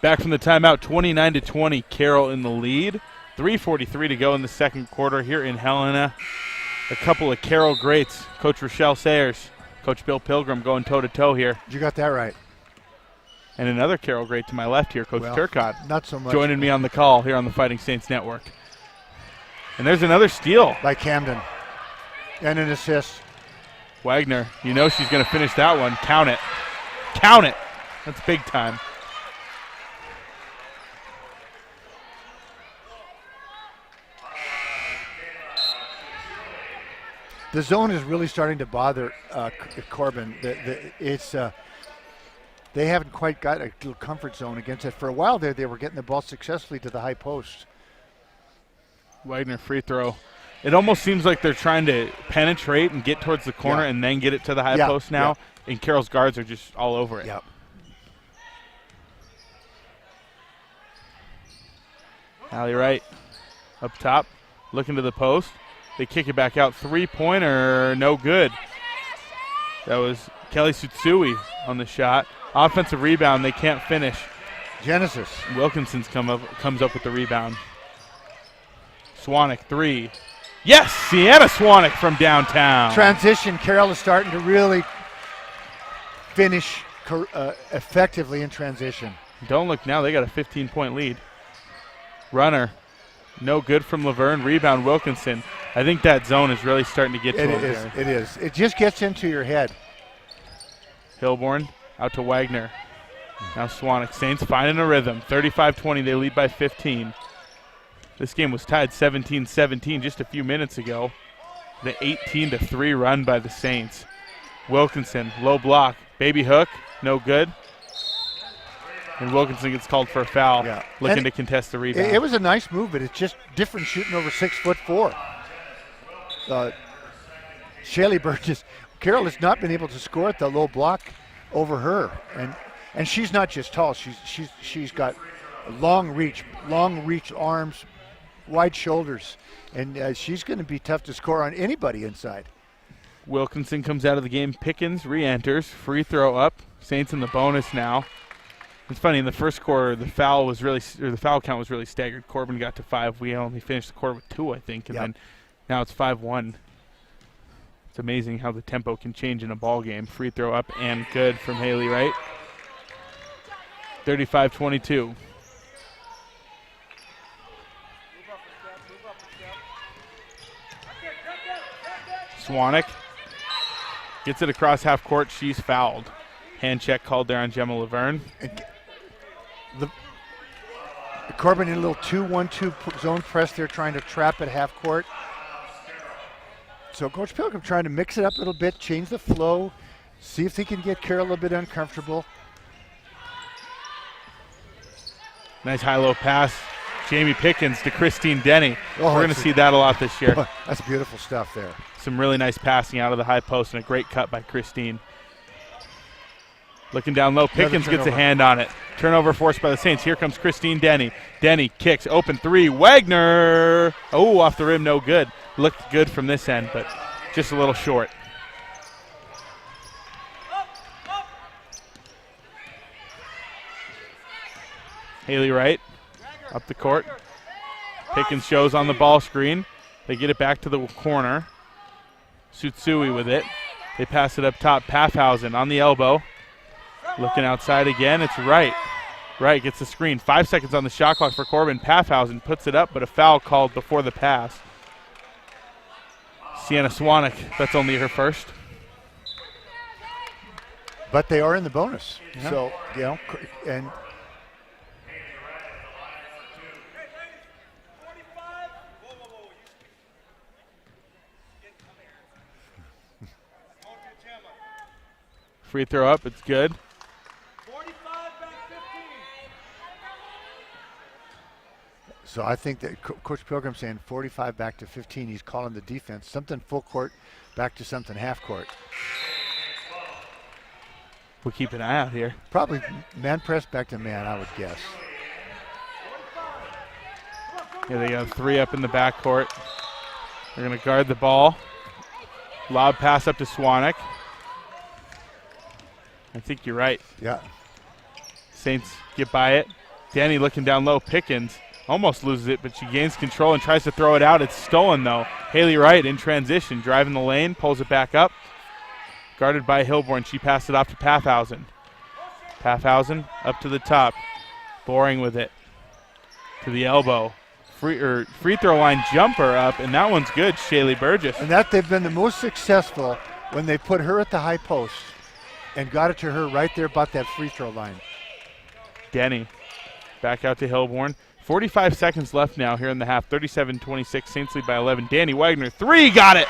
Back from the timeout, 29-20, Carroll in the lead. 3:43 to go in the second quarter here in Helena. A couple of Carroll greats, Coach Rochelle Sayers, Coach Bill Pilgrim going toe-to-toe here. You got that right. And another Carroll great to my left here, Coach Turcotte. Not so much. Joining me on the call here on the Fighting Saints Network. And there's another steal. By Camden. And an assist. Wagner, you know she's going to finish that one. Count it. Count it. That's big time. The zone is really starting to bother Corban. They haven't quite got a little comfort zone against it. For a while there, they were getting the ball successfully to the high post. Wagner free throw. It almost seems like they're trying to penetrate and get towards the corner and then get it to the high post now. And Carroll's guards are just all over it. Yep. Hallie Wright up top, looking to the post. They kick it back out. Three-pointer, no good. That was Kelly Sutsui on the shot. Offensive rebound, they can't finish. Genesis. Wilkinson's comes up with the rebound. Swanek, 3. Yes, Sienna Swanek from downtown. Transition, Carroll is starting to really finish effectively in transition. Don't look now, they got a 15-point lead. Runner, no good from Laverne. Rebound, Wilkinson. I think that zone is really starting to get to him. It is. It just gets into your head. Hilborn out to Wagner. Now Swanek. Saints finding a rhythm. 35-20, they lead by 15. This game was tied 17-17 just a few minutes ago. The 18-3 run by the Saints. Wilkinson, low block. Baby hook, no good. And Wilkinson gets called for a foul, looking to contest the rebound. It was a nice move, but it's just different shooting over 6'4". Shaylee Burgess, Carroll has not been able to score at the low block over her, and she's not just tall. She's got long reach arms, wide shoulders, and she's going to be tough to score on anybody inside. Wilkinson comes out of the game. Pickens re-enters. Free throw up. Saints in the bonus now. It's funny, in the first quarter, the foul count was really staggered. Corban got to 5. We only finished the quarter with 2, I think, and then now it's 5-1. It's amazing how the tempo can change in a ball game. Free throw up and good from Hallie Wright. 35-22. Swanek Gets it across half court. She's fouled. Hand check called there on Gemma Laverne. Corban in a little 2-1-2 zone press there, trying to trap at half court. So Coach Pilgrim trying to mix it up a little bit, change the flow, see if they can get Carroll a little bit uncomfortable. Nice high-low pass. Jamie Pickens to Christine Denny. Oh, we're going to see that a lot this year. That's beautiful stuff there. Some really nice passing out of the high post and a great cut by Christine. Looking down low, Pickens gets a hand on it. Turnover forced by the Saints. Here comes Christine Denny. Denny kicks, open three. Wagner! Oh, off the rim, no good. Looked good from this end, but just a little short. Hallie Wright up the court. Pickens shows on the ball screen. They get it back to the corner. Tsutsui with it. They pass it up top. Paffhausen on the elbow. Looking outside again. It's Wright. Wright gets the screen. 5 seconds on the shot clock for Corban. Paffhausen puts it up, but a foul called before the pass. Sienna Swanek, that's only her first. But they are in the bonus. Yeah. So, and free throw up, it's good. 45 back 15. So I think that Coach Pilgrim saying 45 back to 15. He's calling the defense something full court back to something half court. We'll keep an eye out here. Probably man press back to man, I would guess. Yeah, they got 3 up in the backcourt. They're going to guard the ball. Lob pass up to Swanek. I think you're right. Yeah. Saints get by it. Danny looking down low. Pickens almost loses it, but she gains control and tries to throw it out. It's stolen, though. Hallie Wright in transition, driving the lane, pulls it back up. Guarded by Hilborn. She passed it off to Paffhausen. Paffhausen up to the top. Boring with it. To the elbow. Free throw line jumper up, and that one's good. Shaylee Burgess. And that they've been the most successful when they put her at the high post and got it to her right there about that free throw line. Denny back out to Hilborn. 45 seconds left now here in the half. 37-26, Saints lead by 11. Danny Wagner, 3, got it.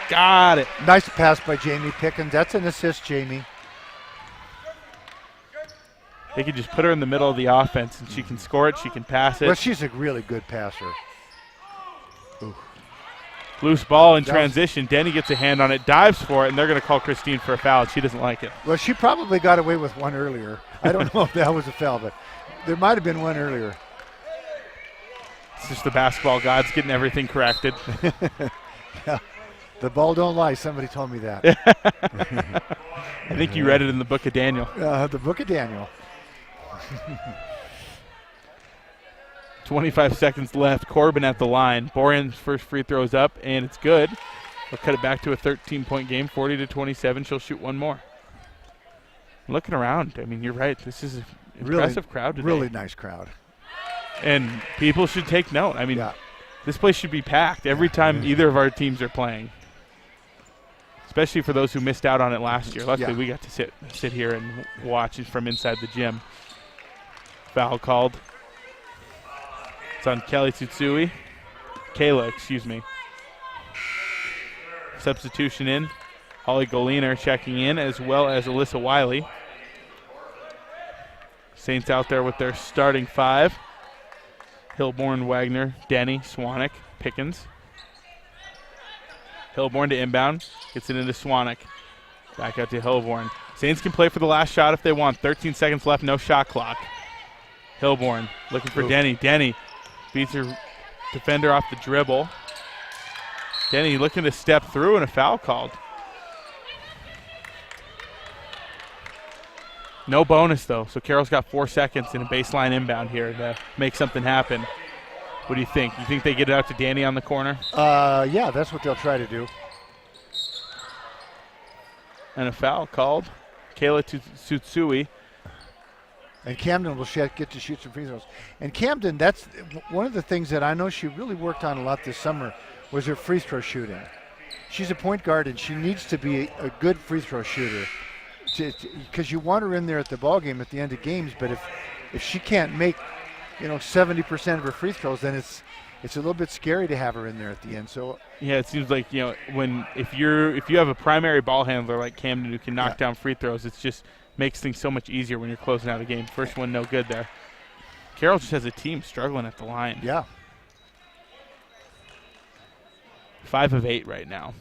Got it. Nice pass by Jamie Pickens. That's an assist, Jamie. They could just put her in the middle of the offense, and she can score it, she can pass it. Well, she's a really good passer. Ooh. Loose ball in transition. Denny gets a hand on it, dives for it, and they're going to call Christine for a foul, and she doesn't like it. Well, she probably got away with one earlier. I don't know if that was a foul, but there might have been one earlier. It's just the basketball gods getting everything corrected. Yeah. The ball don't lie. Somebody told me that. I think you read it in the book of Daniel. The book of Daniel. 25 seconds left. Corban at the line. Boren's first free throw is up, and it's good. They'll cut it back to a 13-point game, 40-27. She'll shoot one more. Looking around, I mean, you're right. This is an impressive crowd today. Really nice crowd. And people should take note. I mean, This place should be packed every time either of our teams are playing, especially for those who missed out on it last year. Luckily, we got to sit here and watch it from inside the gym. Foul called. It's on Kayla, excuse me. Substitution in. Holly Goliner checking in, as well as Alyssa Wiley. Saints out there with their starting 5. Hilborn, Wagner, Denny, Swanek, Pickens. Hilborn to inbound. Gets it into Swanek. Back out to Hilborn. Saints can play for the last shot if they want. 13 seconds left, no shot clock. Hilborn looking for Denny. Denny beats her defender off the dribble. Denny looking to step through, and a foul called. No bonus, though, so Carroll's got 4 seconds in a baseline inbound here to make something happen. What do you think? You think they get it out to Danny on the corner? Yeah, that's what they'll try to do. And a foul called. Kayla Tsutsui. And Camden will get to shoot some free throws. And Camden, that's one of the things that I know she really worked on a lot this summer was her free throw shooting. she's a point guard and she needs to be a good free throw shooter, because you want her in there at the ball game at the end of games. But if she can't make 70% of her free throws, then it's a little bit scary to have her in there at the end. So yeah, it seems like if you have a primary ball handler like Camden who can knock down free throws, it just makes things so much easier when you're closing out a game. First one, no good there. Carroll just has a team struggling at the line. Yeah. 5 of 8 right now.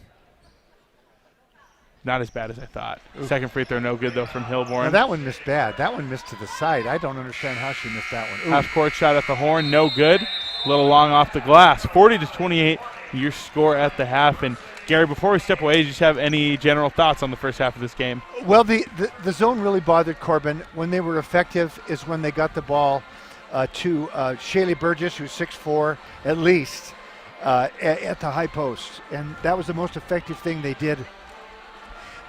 Not as bad as I thought. Ooh. Second free throw, no good though from Hilborn. Now that one missed bad. That one missed to the side. I don't understand how she missed that one. Ooh. Half court shot at the horn, no good. A little long off the glass. 40-28, your score at the half. And Gary, before we step away, do you just have any general thoughts on the first half of this game? Well, the zone really bothered Corban. When they were effective is when they got the ball to Shaylee Burgess, who's 6'4", at least, at the high post. And that was the most effective thing they did.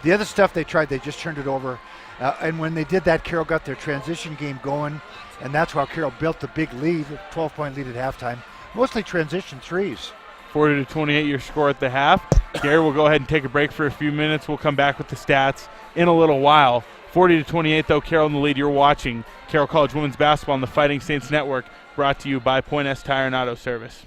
The other stuff they tried, they just turned it over. And when they did that, Carroll got their transition game going, and that's how Carroll built the big lead, a 12-point lead at halftime. Mostly transition threes. 40-28, your score at the half. Gary, we'll go ahead and take a break for a few minutes. We'll come back with the stats in a little while. 40-28, though, Carroll in the lead. You're watching Carroll College Women's Basketball on the Fighting Saints Network, brought to you by Point S Tire and Auto Service.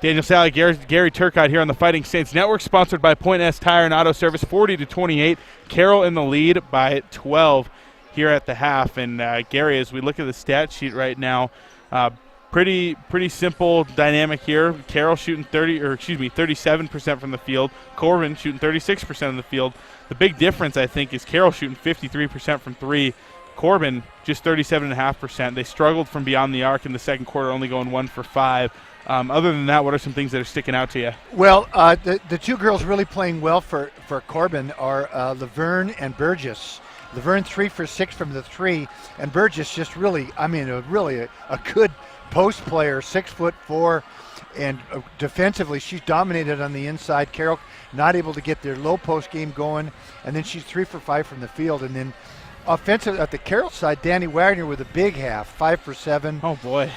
Daniel Sally, Gary Turcotte here on the Fighting Saints Network, sponsored by Point S Tire and Auto Service, 40-28. Carroll in the lead by 12 here at the half. And Gary, as we look at the stat sheet right now, pretty simple dynamic here. Carroll shooting 37% from the field. Corban shooting 36% from the field. The big difference, I think, is Carroll shooting 53% from three. Corban just 37.5%. They struggled from beyond the arc in the second quarter, only going 1 for 5. Other than that, what are some things that are sticking out to you? Well, the two girls really playing well for Corban are Laverne and Burgess. Laverne 3 for 6 from the 3, and Burgess just really, a good post player, 6'4", and defensively she's dominated on the inside. Carroll not able to get their low post game going, and then she's 3 for 5 from the field, and then offensive at the Carroll side, Danny Wagner with a big half, 5 for 7. Oh boy!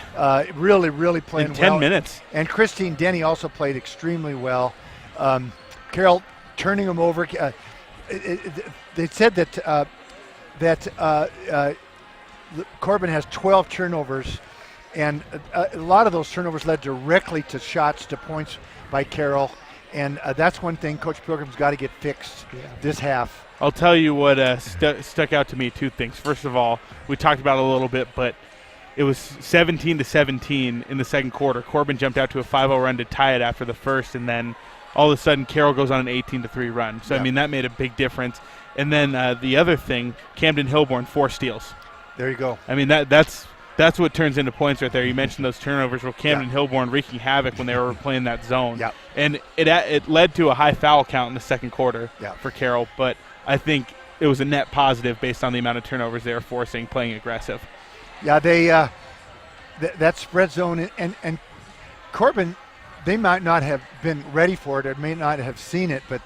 Really playing in 10 well. minutes. And Christine Denny also played extremely well. Carroll turning them over. They said that Corban has 12 turnovers, and a lot of those turnovers led directly to shots, to points by Carroll, and that's one thing Coach Pilgrim's got to get fixed this half. I'll tell you what stuck out to me, two things. First of all, we talked about it a little bit, but it was 17-17 in the second quarter. Corban jumped out to a 5-0 run to tie it after the first, and then all of a sudden Carroll goes on an 18-3 run. So, I mean, that made a big difference. And then the other thing, Camden Hilborn, 4 steals. There you go. I mean, that's what turns into points right there. You mentioned those turnovers. Well, Camden Hilborn wreaking havoc when they were playing that zone. Yeah. And it led to a high foul count in the second quarter for Carroll, but I think it was a net positive based on the amount of turnovers they were forcing, playing aggressive. Yeah, they that spread zone, and Corban, they might not have been ready for it or may not have seen it, but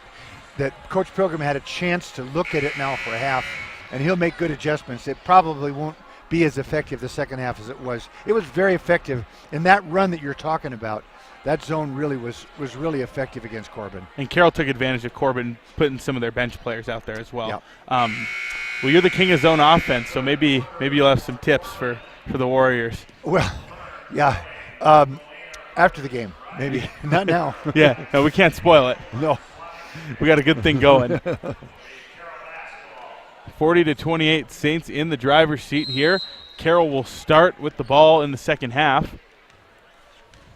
that Coach Pilgrim had a chance to look at it now for a half, and he'll make good adjustments. It probably won't be as effective the second half as it was. It was very effective in that run that you're talking about. That zone really was really effective against Corban. And Carroll took advantage of Corban putting some of their bench players out there as well. Yep. Well, you're the king of zone offense, so maybe you'll have some tips for the Warriors. Well, yeah, after the game, maybe. Not now. Yeah, no, we can't spoil it. No. We got a good thing going. 40-28, Saints in the driver's seat here. Carroll will start with the ball in the second half.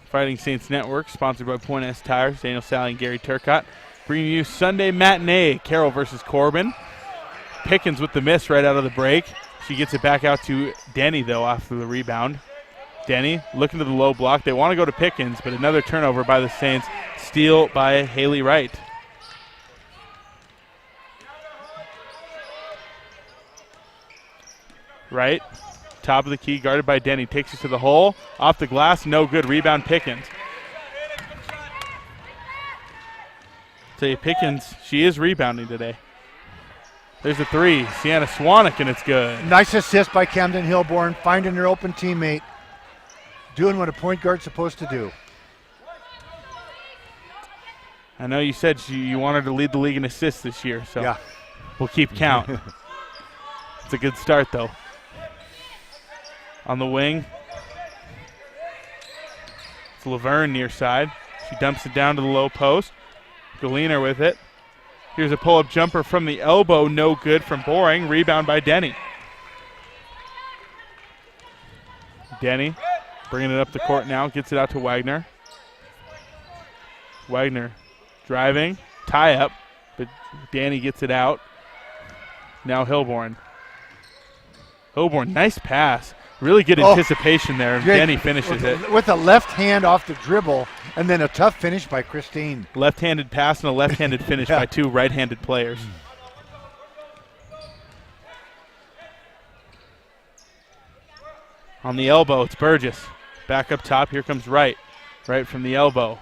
Fighting Saints Network, sponsored by Point S Tires, Daniel Sally and Gary Turcotte, bringing you Sunday matinee, Carroll versus Corban. Pickens with the miss right out of the break. She gets it back out to Denny, though, after the rebound. Denny looking to the low block. They want to go to Pickens, but another turnover by the Saints. Steal by Hallie Wright. Wright, top of the key, guarded by Denny. Takes it to the hole. Off the glass, no good. Rebound Pickens. Tell you, Pickens, she is rebounding today. There's a three. Sienna Swanwick, and it's good. Nice assist by Camden Hilborn, finding her open teammate, doing what a point guard's supposed to do. I know you said you wanted to lead the league in assists this year, so we'll keep count. It's a good start, though. On the wing, it's Laverne near side. She dumps it down to the low post. Galena with it. Here's a pull-up jumper from the elbow, no good from Boring. Rebound by Denny. Denny bringing it up the court now, gets it out to Wagner. Wagner driving, tie up, but Danny gets it out. Now Hilborn. Hilborn, nice pass. Really good anticipation there, and Denny finishes it. With a left hand off the dribble, and then a tough finish by Christine. Left-handed pass and a left-handed finish by two right-handed players. On the elbow, it's Burgess. Back up top, here comes Wright. Right from the elbow.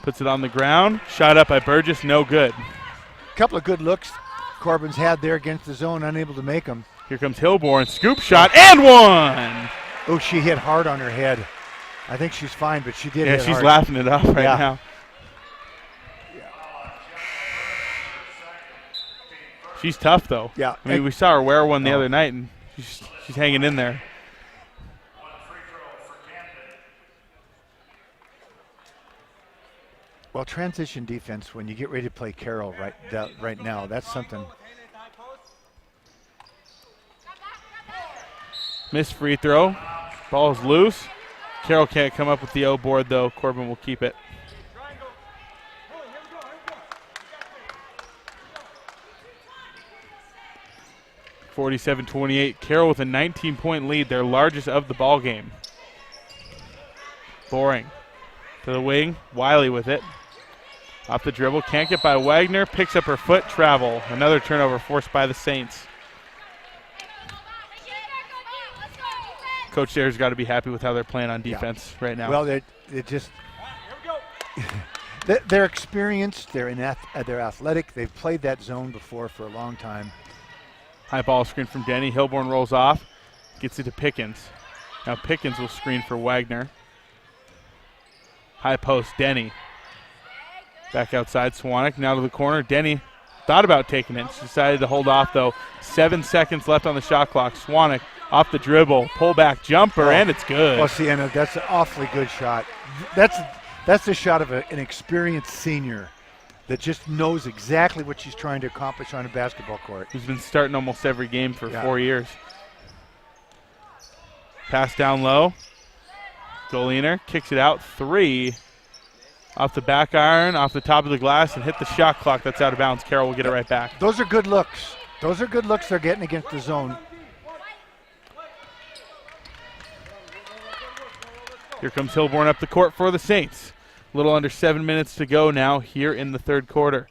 Puts it on the ground. Shot up by Burgess, no good. A couple of good looks Corban's had there against the zone, unable to make them. Here comes Hilborn, scoop shot, and one! Oh, she hit hard on her head. I think she's fine, but she did hit hard. Yeah, she's hard. laughing it off right now. She's tough, though. Yeah. I mean, we saw her wear one the other night, and she's hanging in there. Well, transition defense, when you get ready to play Carroll right now, that's something. Missed free throw. Ball's loose. Carroll can't come up with the O board, though. Corban will keep it. 47-28. Carroll with a 19-point lead, their largest of the ball game. Boring to the wing. Wiley with it. Off the dribble. Can't get by Wagner. Picks up her foot. Travel. Another turnover forced by the Saints. Coach Sayers got to be happy with how they're playing on defense right now. Well, they just they're experienced. They're athletic. They've played that zone before for a long time. High ball screen from Denny. Hilborn rolls off. Gets it to Pickens. Now Pickens will screen for Wagner. High post, Denny. Back outside, Swanek now to the corner. Denny thought about taking it. She decided to hold off, though. 7 seconds left on the shot clock. Swanek off the dribble. Pull back jumper, and it's good. Well, Sienna, that's an awfully good shot. That's the shot of an experienced senior that just knows exactly what she's trying to accomplish on a basketball court. Who's been starting almost every game for 4 years. Pass down low. Goliner kicks it out. 3. Off the back iron, off the top of the glass, and hit the shot clock. That's out of bounds. Carroll will get it right back. Those are good looks. Those are good looks they're getting against the zone. Here comes Hilborn up the court for the Saints. A little under 7 minutes to go now here in the third quarter.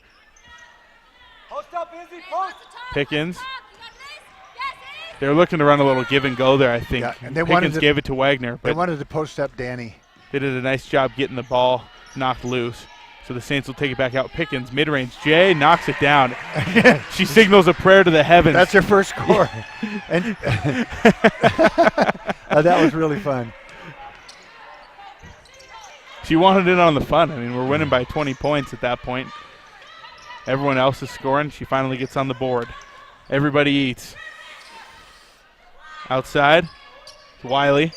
Post up, Izzy, post. Pickens. They're looking to run a little give and go there, I think. Yeah, and they Pickens gave it to Wagner. They But wanted to post up Danny. they did a nice job getting the ball knocked loose. So the Saints will take it back out. Pickens, mid-range. Jay knocks it down. She signals a prayer to the heavens. That's her first score. And that was really fun. She wanted in on the fun. I mean, we're winning by 20 points at that point. Everyone else is scoring. She finally gets on the board. Everybody eats. Outside, Wiley.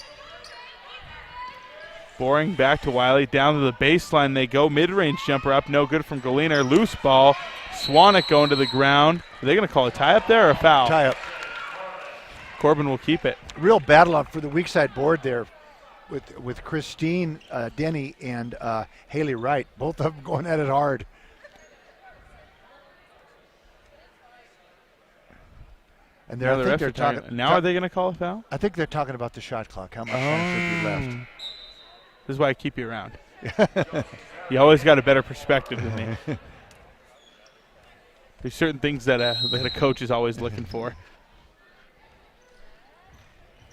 Boring back to Wiley. Down to the baseline they go. Mid-range jumper up. No good from Goliner. Loose ball. Swanek going to the ground. Are they going to call a tie-up there or a foul? Tie-up. Corban will keep it. Real battle up for the weak side board there with Christine Denny and Hallie Wright. Both of them going at it hard. And Now are they going to call a foul? I think they're talking about the shot clock. How much time should be left? This is why I keep you around. You always got a better perspective than me. There's certain things that a coach is always looking for.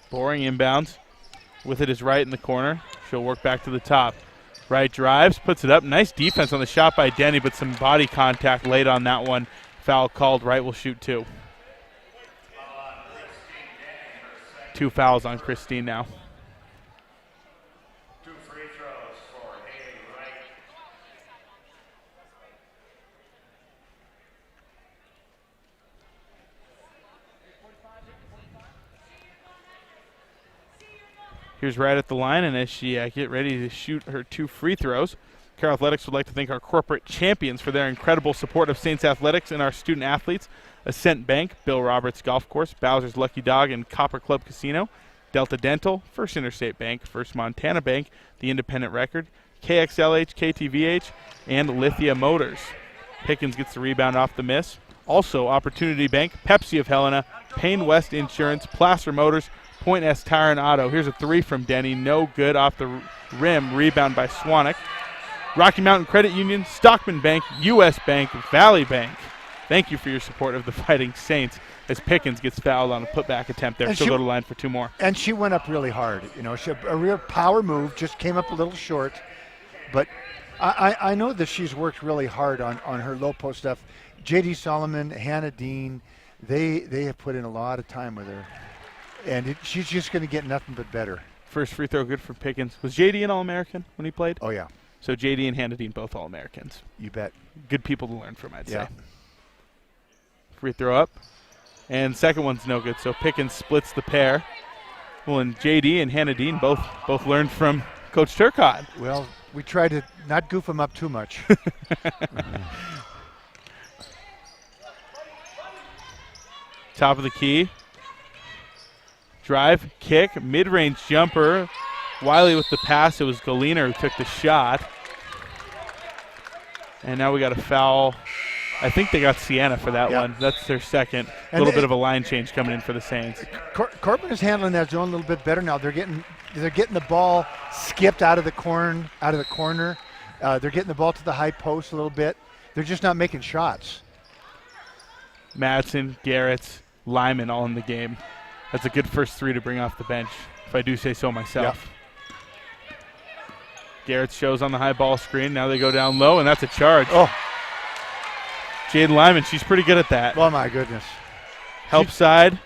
Boring inbounds. With it is Wright in the corner. She'll work back to the top. Wright drives, puts it up. Nice defense on the shot by Denny, but some body contact late on that one. Foul called. Wright will shoot 2. 2 fouls on Christine now. 2 free throws for Hallie Wright. Here's Wright at the line, and as she get ready to shoot her 2 free throws, Carroll Athletics would like to thank our corporate champions for their incredible support of Saints Athletics and our student athletes. Ascent Bank, Bill Roberts Golf Course, Bowser's Lucky Dog, and Copper Club Casino. Delta Dental, First Interstate Bank, First Montana Bank, The Independent Record, KXLH, KTVH, and Lithia Motors. Pickens gets the rebound off the miss. Also, Opportunity Bank, Pepsi of Helena, Payne West Insurance, Placer Motors, Point S Tire and Auto. Here's a 3 from Denny. No good off the rim. Rebound by Swanek. Rocky Mountain Credit Union, Stockman Bank, U.S. Bank, Valley Bank. Thank you for your support of the Fighting Saints as Pickens gets fouled on a putback attempt there. She'll go to the line for 2 more. And she went up really hard. You know, a real power move, just came up a little short. But I know that she's worked really hard on her low post stuff. J.D. Solomon, Hannah Dean, they have put in a lot of time with her. And she's just going to get nothing but better. First free throw good for Pickens. Was J.D. an All-American when he played? Oh, yeah. So J.D. and Hannah Dean both All-Americans. You bet. Good people to learn from, I'd Yeah. say. Free throw up. And second one's no good, so Pickens splits the pair. Well, and J.D. and Hannah Dean both learned from Coach Turcotte. Well, We try to not goof them up too much. Top of the key. Drive, kick, mid-range jumper. Wiley with the pass. It was Galena who took the shot. And now we got a foul. I think they got Sienna for that one. That's their second. A little bit of a line change coming in for the Saints. Corban is handling that zone a little bit better now. They're getting the ball skipped out of the corner. They're getting the ball to the high post a little bit. They're just not making shots. Madsen, Garrett, Lyman all in the game. That's a good first three to bring off the bench, if I do say so myself. Garrett shows on the high ball screen. Now they go down low, and that's a charge. Oh. Jaden Lyman, she's pretty good at that. Oh, my goodness. Help side.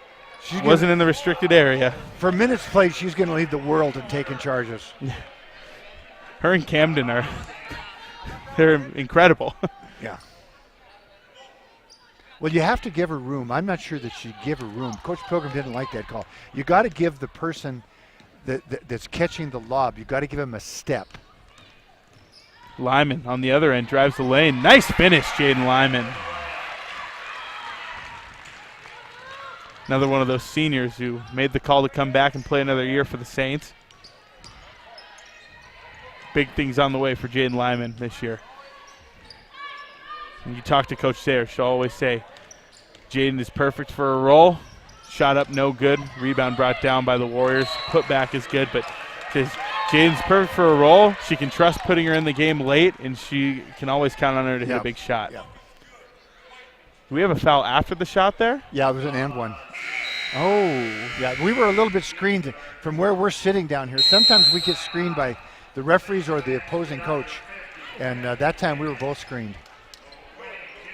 She wasn't in the restricted area. For minutes played, she's going to lead the world in taking charges. Her and Camden they're incredible. Yeah. Well, you have to give her room. I'm not sure that she'd give her room. Coach Pilgrim didn't like that call. You got to give the person that's catching the lob, you got to give him a step. Lyman on the other end drives the lane. Nice finish, Jaden Lyman. Another one of those seniors who made the call to come back and play another year for the Saints. Big things on the way for Jaden Lyman this year. When you talk to Coach Sayers, she'll always say, Jaden is perfect for a role. Shot up, no good. Rebound brought down by the Warriors. Put back is good, but Jaden's perfect for a role. She can trust putting her in the game late, and she can always count on her to hit a big shot. Yeah. Do we have a foul after the shot there? Yeah, it was an and one. Oh. Yeah, we were a little bit screened from where we're sitting down here. Sometimes we get screened by the referees or the opposing coach, and that time we were both screened.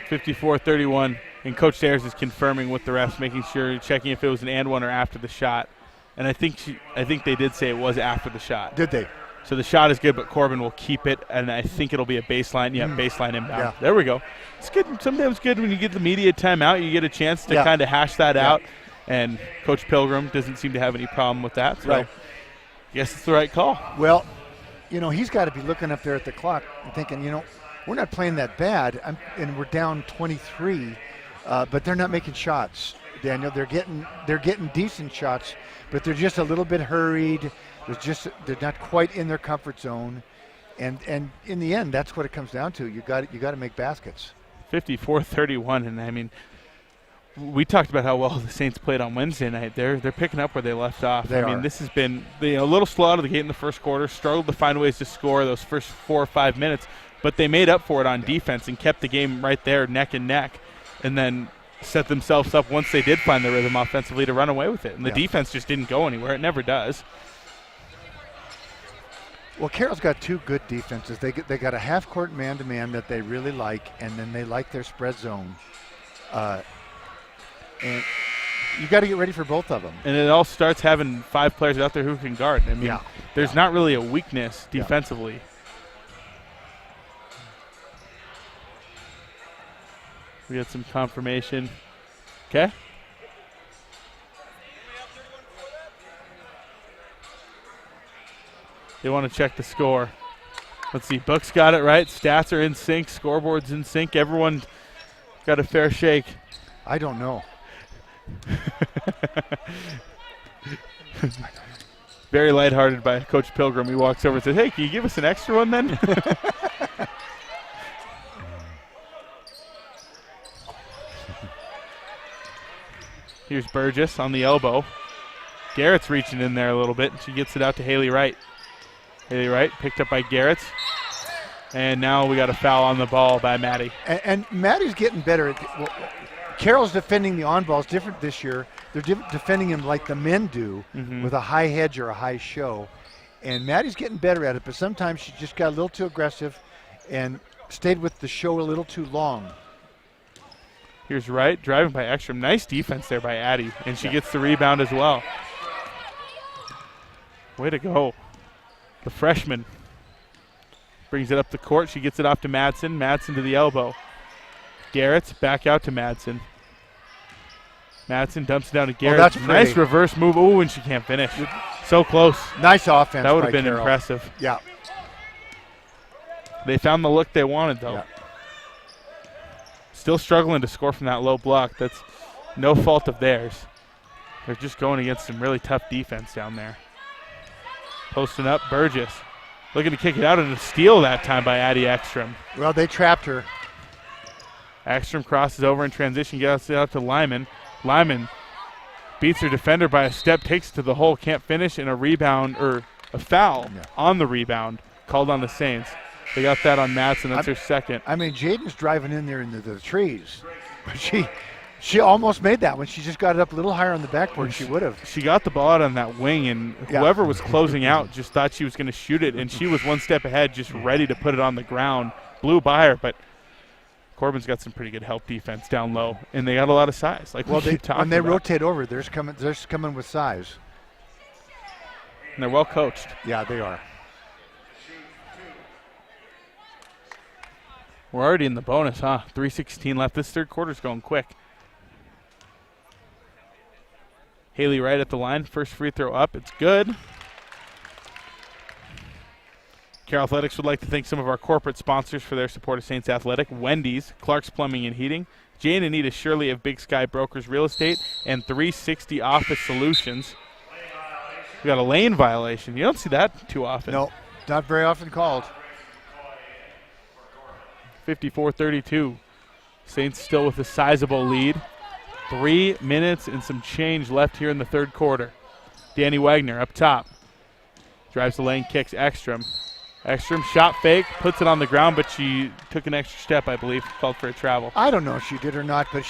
54-31, and Coach Sayers is confirming with the refs, making sure, checking if it was an and one or after the shot. And I think they did say it was after the shot. Did they? So the shot is good, but Corban will keep it, and I think it'll be a baseline. Yeah, baseline inbound. Yeah. There we go. It's good. Sometimes good when you get the media timeout. You get a chance to kind of hash that out, and Coach Pilgrim doesn't seem to have any problem with that. So I guess it's the right call. Well, he's got to be looking up there at the clock and thinking, we're not playing that bad, and we're down 23, but they're not making shots, Daniel. They're getting decent shots, but they're just a little bit hurried. They're not quite in their comfort zone, and in the end, that's what it comes down to. You got to make baskets. 54-31, and I mean, we talked about how well the Saints played on Wednesday night. They're picking up where they left off. This has been a little slow out of the gate in the first quarter. Struggled to find ways to score those first 4 or 5 minutes, but they made up for it on defense and kept the game right there, neck and neck, and then set themselves up once they did find the rhythm offensively to run away with it. And the defense just didn't go anywhere. It never does. Well, Carroll's got two good defenses. They got a half-court man-to-man that they really like, and then they like their spread zone. And you got to get ready for both of them. And it all starts having 5 players out there who can guard. I mean, there's not really a weakness defensively. We got some confirmation. Okay. They want to check the score. Let's see. Buck's got it right. Stats are in sync. Scoreboard's in sync. Everyone got a fair shake. I don't know. Very lighthearted by Coach Pilgrim. He walks over and says, hey, can you give us an extra one then? Here's Burgess on the elbow. Garrett's reaching in there a little bit, and she gets it out to Hallie Wright. Hallie Wright picked up by Garrett. And now we got a foul on the ball by Maddie. And Maddie's getting better. Carroll's defending the on-balls different this year. They're defending him like the men do, with a high hedge or a high show. And Maddie's getting better at it, but sometimes she just got a little too aggressive and stayed with the show a little too long. Here's Wright driving by Ekstrom. Nice defense there by Addie, and she gets the rebound as well. Way to go. The freshman brings it up the court. She gets it off to Madsen. Madsen to the elbow. Garrett's back out to Madsen. Madsen dumps it down to Garrett. That's nice reverse move. Oh, and she can't finish. So close. Nice offense. That would have been Carroll. impressive. Yeah. They found the look they wanted, though. Yeah. Still struggling to score from that low block. That's no fault of theirs. They're just going against some really tough defense down there. Posting up, Burgess. Looking to kick it out and a steal that time by Addie Ekstrom. Well, they trapped her. Ekstrom crosses over in transition, gets it out to Lyman. Lyman beats her defender by a step, takes it to the hole, can't finish, and a rebound, or a foul on the rebound called on the Saints. They got that on Madsen. That's her second. I mean, Jaden's driving in there into the trees. But she almost made that one. She just got it up a little higher on the backboard. She would have. She got the ball out on that wing, and whoever was closing out just thought she was going to shoot it, and she was one step ahead, just ready to put it on the ground. Blew by her, but Corban's got some pretty good help defense down low, and they got a lot of size. Like when they rotate over, they're coming with size. And they're well coached. Yeah, they are. We're already in the bonus, huh? 3:16 left. This third quarter's going quick. Hallie Wright at the line. First free throw up. It's good. Carroll Athletics would like to thank some of our corporate sponsors for their support of Saints Athletic. Wendy's, Clark's Plumbing and Heating, Jay and Anita Shirley of Big Sky Brokers Real Estate, and 360 Office Solutions. We got a lane violation. You don't see that too often. No, not very often called. 54-32. Saints still with a sizable lead. 3 minutes and some change left here in the third quarter. Danny Wagner up top. Drives the lane, kicks Ekstrom. Ekstrom shot fake, puts it on the ground, but she took an extra step, I believe, called for a travel. I don't know if she did or not, but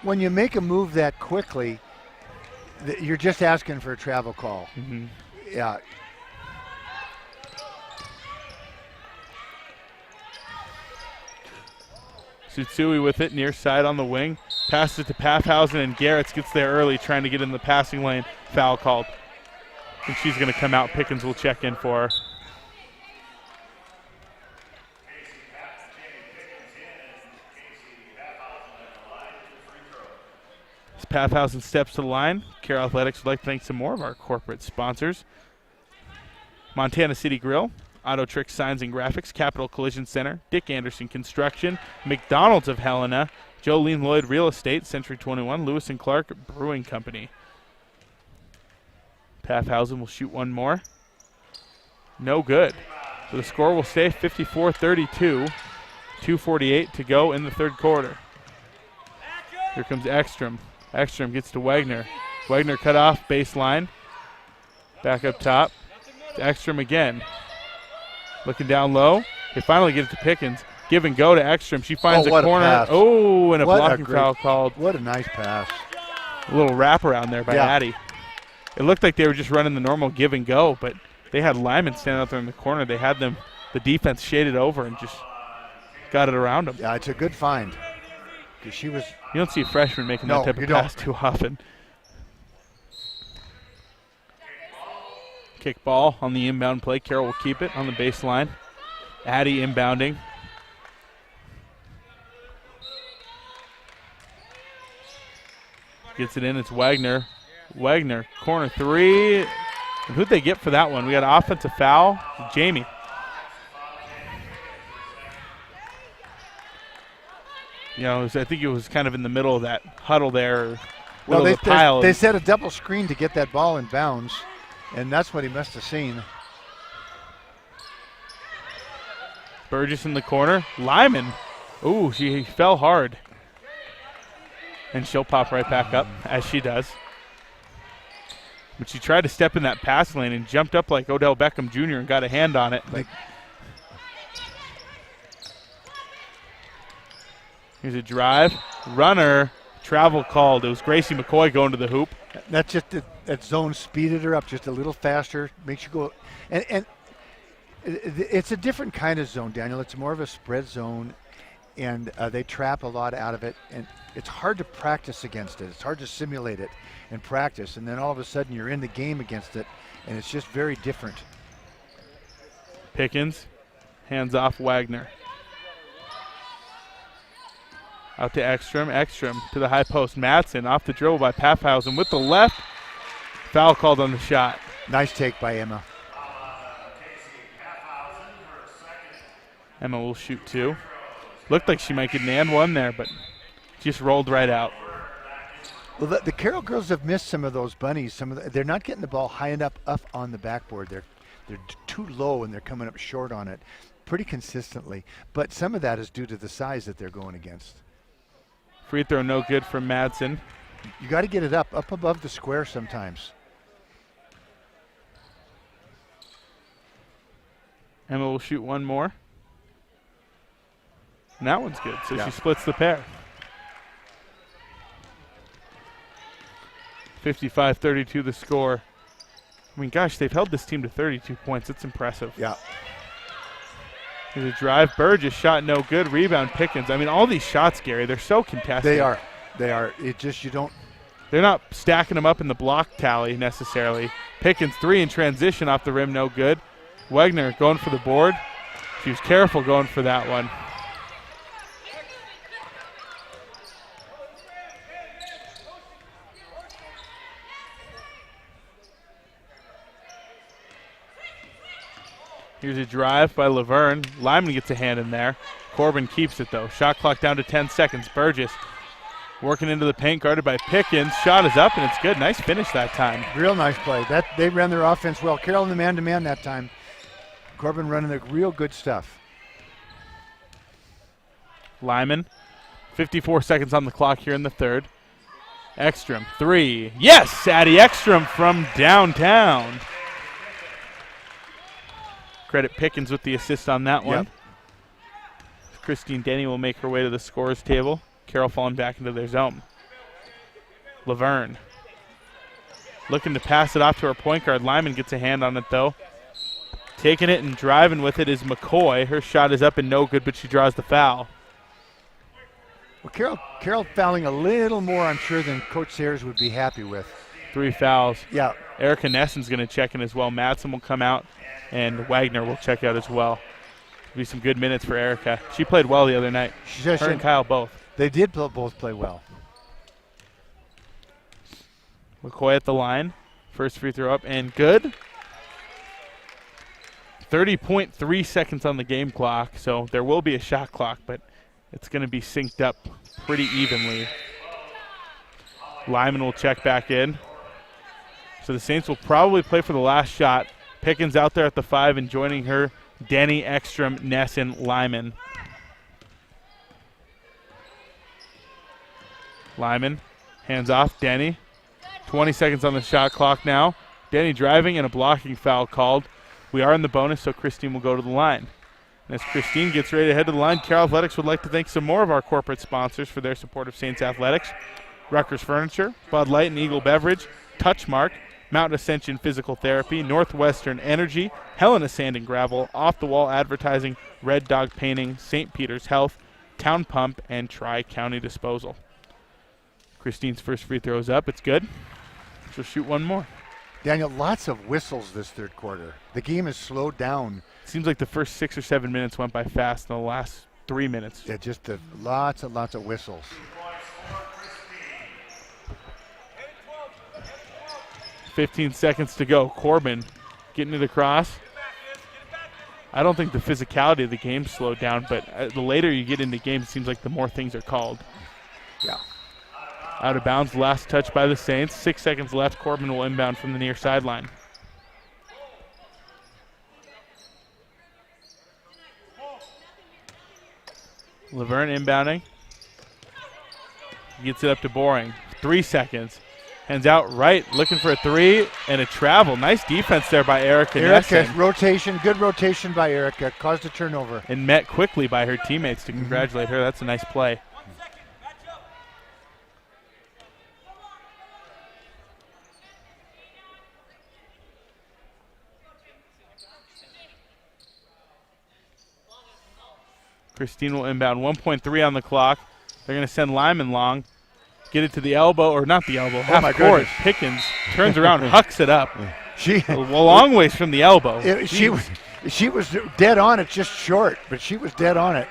when you make a move that quickly, you're just asking for a travel call. Mm-hmm. Yeah. Tsutsui with it, near side on the wing. Passes it to Paffhausen, and Garretts gets there early, trying to get in the passing lane. Foul called. And she's going to come out. Pickens will check in for her. As Paffhausen steps to the line, Carroll Athletics would like to thank some more of our corporate sponsors. Montana City Grill, Auto Trick Signs and Graphics, Capital Collision Center, Dick Anderson Construction, McDonald's of Helena, Jolene Lloyd Real Estate, Century 21, Lewis & Clark Brewing Company. Paffhausen will shoot one more. No good. So the score will stay 54-32. 2:48 to go in the third quarter. Here comes Ekstrom. Ekstrom gets to Wagner. Wagner cut off baseline. Back up top. To Ekstrom again. Looking down low. They finally get it to Pickens. Give and go to Ekstrom. She finds a corner. Oh, and a blocking foul called. What a nice pass. A little wraparound there by Addie. It looked like they were just running the normal give and go, but they had Lyman standing out there in the corner. They had the defense shaded over and just got it around them. Yeah, it's a good find. She was. You don't see a freshman making that type of pass too often. Kick ball on the inbound play. Carroll will keep it on the baseline. Addie inbounding. Gets it in. It's Wagner. Wagner, corner three. And who'd they get for that one? We got an offensive foul. Jamie. You know, I think it was kind of in the middle of that huddle there. Well, they set a double screen to get that ball in bounds, and that's what he must have seen. Burgess in the corner. Lyman. Ooh, she fell hard. And she'll pop right back up, as she does. But she tried to step in that pass lane and jumped up like Odell Beckham Jr. and got a hand on it. Here's a drive. Runner. Travel called. It was Gracie McCoy going to the hoop. That's just that zone speeded her up just a little faster. Makes you go. And it's a different kind of zone, Daniel. It's more of a spread zone, and they trap a lot out of it. And it's hard to practice against it. It's hard to simulate it and practice. And then all of a sudden you're in the game against it, and it's just very different. Pickens. Hands off Wagner. Out to Ekstrom. Ekstrom to the high post. Madsen off the dribble by Paffhausen with the left. Foul called on the shot. Nice take by Emma. Emma will shoot 2. Looked like she might get an and 1 there, but just rolled right out. Well, the Carroll girls have missed some of those bunnies. They're not getting the ball high enough up on the backboard. They're too low and they're coming up short on it pretty consistently. But some of that is due to the size that they're going against. Free throw no good from Madsen. You got to get it up above the square sometimes. Emma will shoot 1 more. And that one's good, so yeah. she splits the pair. 55-32 the score. I mean, gosh, they've held this team to 32 points. It's impressive. Yeah. There's a drive. Burgess shot no good. Rebound Pickens. I mean, all these shots, Gary, they're so contested. They are. It just, you don't. They're not stacking them up in the block tally necessarily. Pickens 3 in transition off the rim, no good. Wagner going for the board. She was careful going for that one. Here's a drive by Laverne. Lyman gets a hand in there. Corban keeps it, though. Shot clock down to 10 seconds. Burgess working into the paint, guarded by Pickens. Shot is up, and it's good. Nice finish that time. Real nice play. They ran their offense well. Carroll in the man-to-man that time. Corban running the real good stuff. Lyman, 54 seconds on the clock here in the third. Ekstrom, 3. Yes, Addie Ekstrom from downtown. Credit Pickens with the assist on that one. Yep. Christine Denny will make her way to the scorers table. Carroll falling back into their zone. Laverne looking to pass it off to her point guard. Lyman gets a hand on it, though. Taking it and driving with it is McCoy. Her shot is up and no good, but she draws the foul. Well, Carroll fouling a little more, I'm sure, than Coach Sayers would be happy with. 3 fouls. Yeah. Erica Nessen's going to check in as well. Madsen will come out, and Wagner will check out as well. Be some good minutes for Erica. She played well the other night. Her and Kyle both. They did both play well. McCoy at the line. First free throw up and good. 30.3 seconds on the game clock, so there will be a shot clock, but it's going to be synced up pretty evenly. Lyman will check back in. So the Saints will probably play for the last shot. Pickens out there at the 5 and joining her, Denny, Ekstrom, Nessen, Lyman. Lyman hands off, Denny. 20 seconds on the shot clock now. Denny driving and a blocking foul called. We are in the bonus, so Christine will go to the line. And as Christine gets ready to head to the line, Carroll Athletics would like to thank some more of our corporate sponsors for their support of Saints Athletics. Rutgers Furniture, Bud Light and Eagle Beverage, Touchmark, Mountain Ascension Physical Therapy, Northwestern Energy, Helena Sand and Gravel, Off the Wall Advertising, Red Dog Painting, St. Peter's Health, Town Pump, and Tri-County Disposal. Christine's first free throw is up. It's good. She'll shoot 1 more. Daniel, lots of whistles this third quarter. The game has slowed down. Seems like the first 6 or 7 minutes went by fast in the last 3 minutes. Yeah, just lots and lots of whistles. 15 seconds to go. Corban getting it across. I don't think the physicality of the game slowed down, but the later you get into games, it seems like the more things are called. Yeah. Out of bounds, last touch by the Saints. 6 seconds left. Corban will inbound from the near sideline. Laverne inbounding. Gets it up to Boring. 3 seconds. Hands out right, looking for a 3 and a travel. Nice defense there by Erica Nessen. Rotation, good rotation by Erica. Caused a turnover. And met quickly by her teammates to congratulate her. That's a nice play. Christine will inbound. 1.3 on the clock. They're going to send Lyman long. Get it to the elbow, or not the elbow, half court. Goodness. Pickens turns around, hucks it up. She a long ways from the elbow. She was dead on it, just short, but she was dead on it.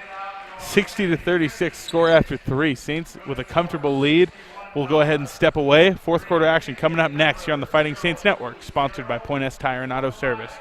60-36 score after 3. Saints with a comfortable lead. We'll go ahead and step away. Fourth quarter action coming up next here on the Fighting Saints Network, sponsored by Point S Tire and Auto Service.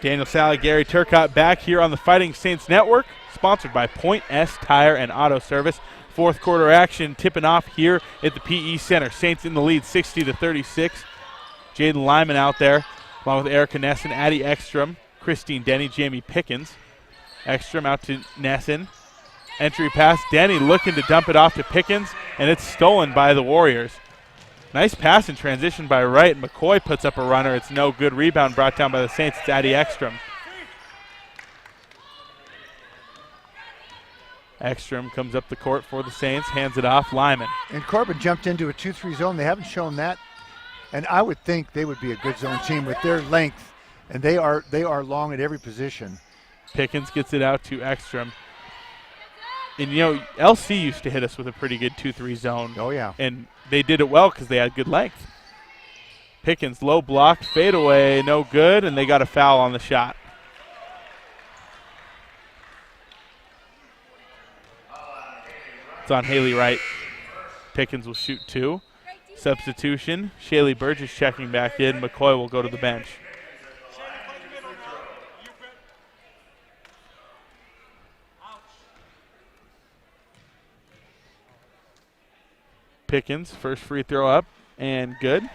Daniel Sally, Gary Turcotte back here on the Fighting Saints Network, sponsored by Point S Tire and Auto Service. Fourth quarter action tipping off here at the PE Center. Saints in the lead 60-36. Jaden Lyman out there, along with Erica Nesson, Addie Ekstrom, Christine Denny, Jamie Pickens. Ekstrom out to Nesson. Entry pass, Denny looking to dump it off to Pickens, and it's stolen by the Warriors. Nice pass in transition by Wright. McCoy puts up a runner. It's no good. Rebound brought down by the Saints. It's Addie Ekstrom. Ekstrom comes up the court for the Saints, hands it off. Lyman. And Corban jumped into a 2-3 zone. They haven't shown that. And I would think they would be a good zone team with their length, and they are long at every position. Pickens gets it out to Ekstrom. And, you know, LC used to hit us with a pretty good 2-3 zone. Oh, yeah. And they did it well because they had good length. Pickens, low block, fadeaway, no good, and they got a foul on the shot. It's on Hallie Wright. Pickens will shoot 2. Substitution, Shaylee Burgess checking back in. McCoy will go to the bench. Pickens, first free throw up, and good.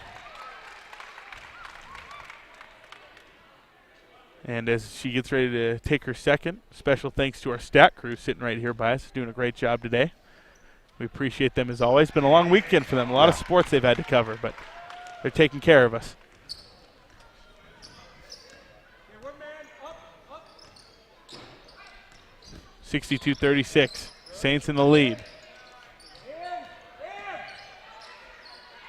And as she gets ready to take her second, special thanks to our stat crew sitting right here by us, doing a great job today. We appreciate them as always. Been a long weekend for them. A lot of sports they've had to cover, but they're taking care of us. Okay, 1 man, up. 62-36. Saints in the lead.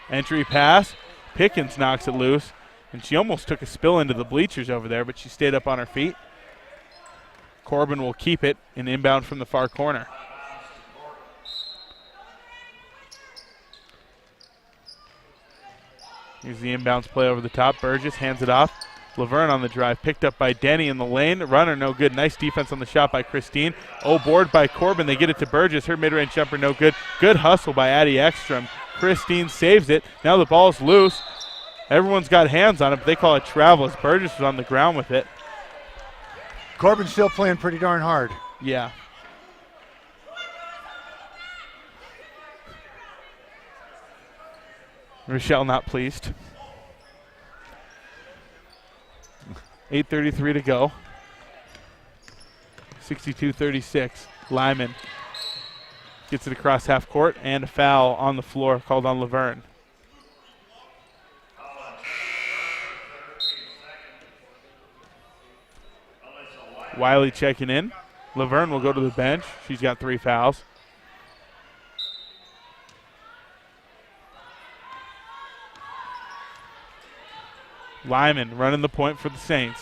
Entry pass. Pickens knocks it loose, and she almost took a spill into the bleachers over there, but she stayed up on her feet. Corban will keep it, and inbound from the far corner. Here's the inbounds play over the top. Burgess hands it off. Laverne on the drive, picked up by Denny in the lane. Runner no good. Nice defense on the shot by Christine. Board by Corban. They get it to Burgess. Her mid-range jumper no good. Good hustle by Addie Ekstrom. Christine saves it. Now the ball's loose. Everyone's got hands on it, but they call it travel as Burgess was on the ground with it. Corban's still playing pretty darn hard. Yeah. Rochelle not pleased. 8:33 to go. 62-36. Lyman gets it across half court, and a foul on the floor called on Laverne. Wiley checking in. Laverne will go to the bench. She's got 3 fouls. Lyman running the point for the Saints.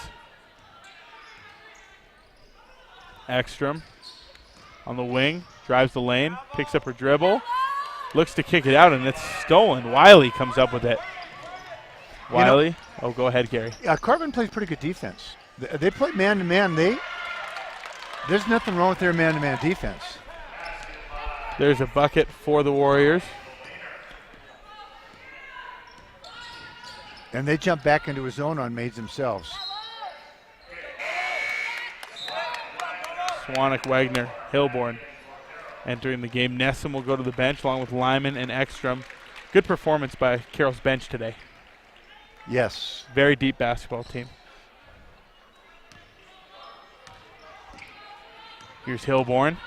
Ekstrom on the wing, drives the lane, picks up her dribble, looks to kick it out, and it's stolen. Wiley comes up with it. Wiley, go ahead, Gary. Corban plays pretty good defense. They play man-to-man. There's nothing wrong with their man-to-man defense. There's a bucket for the Warriors. And they jump back into a zone on Maids themselves. Swanwick, Wagner, Hilborn entering the game. Nesson will go to the bench along with Lyman and Ekstrom. Good performance by Carroll's bench today. Yes. Very deep basketball team. Here's Hilborn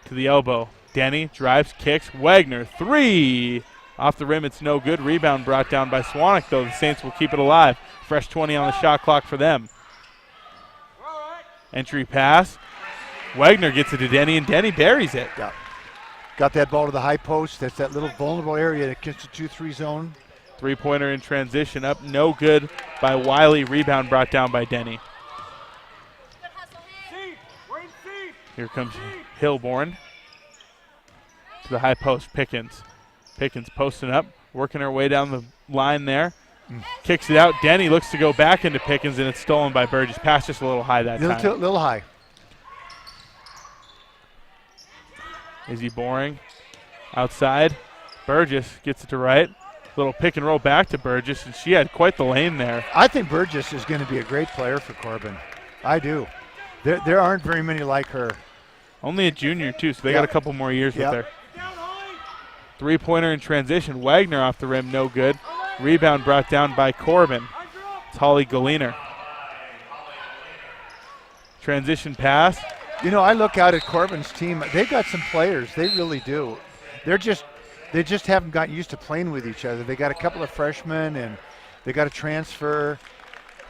to the elbow. Denny drives, kicks. Wagner, 3. Off the rim, it's no good. Rebound brought down by Swanwick, though. The Saints will keep it alive. Fresh 20 on the shot clock for them. Entry pass. Wagner gets it to Denny, and Denny buries it. Yeah. Got that ball to the high post. That's that little vulnerable area against the 2-3 zone. Three-pointer in transition up. No good by Wiley. Rebound brought down by Denny. Here comes Hilborn to the high post. Pickens. Pickens posting up, working her way down the line there. Kicks it out. Denny looks to go back into Pickens, and it's stolen by Burgess. Pass just a little high that time. Little high. Izzy Boring outside. Burgess gets it to right. Little pick and roll back to Burgess, and she had quite the lane there. I think Burgess is going to be a great player for Corban. I do. There aren't very many like her. Only a junior, too, so they got a couple more years with her. Down, Holly. Three-pointer in transition. Wagner off the rim, no good. Rebound brought down by Corban. It's Holly Galiner. Transition pass. You know, I look out at Corban's team. They got some players. They really do. They just haven't gotten used to playing with each other. They got a couple of freshmen, and they got a transfer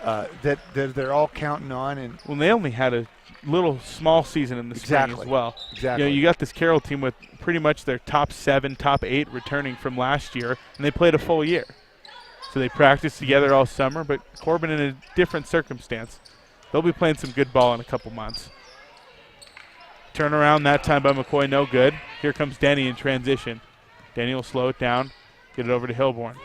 that they're all counting on. And well, they only had a little small season in the spring as well. Exactly. You know, you got this Carroll team with pretty much their top 7, top 8 returning from last year, and they played a full year. So they practiced together all summer, but Corban in a different circumstance. They'll be playing some good ball in a couple months. Turnaround that time by McCoy, no good. Here comes Denny in transition. Denny will slow it down, get it over to Hilborn.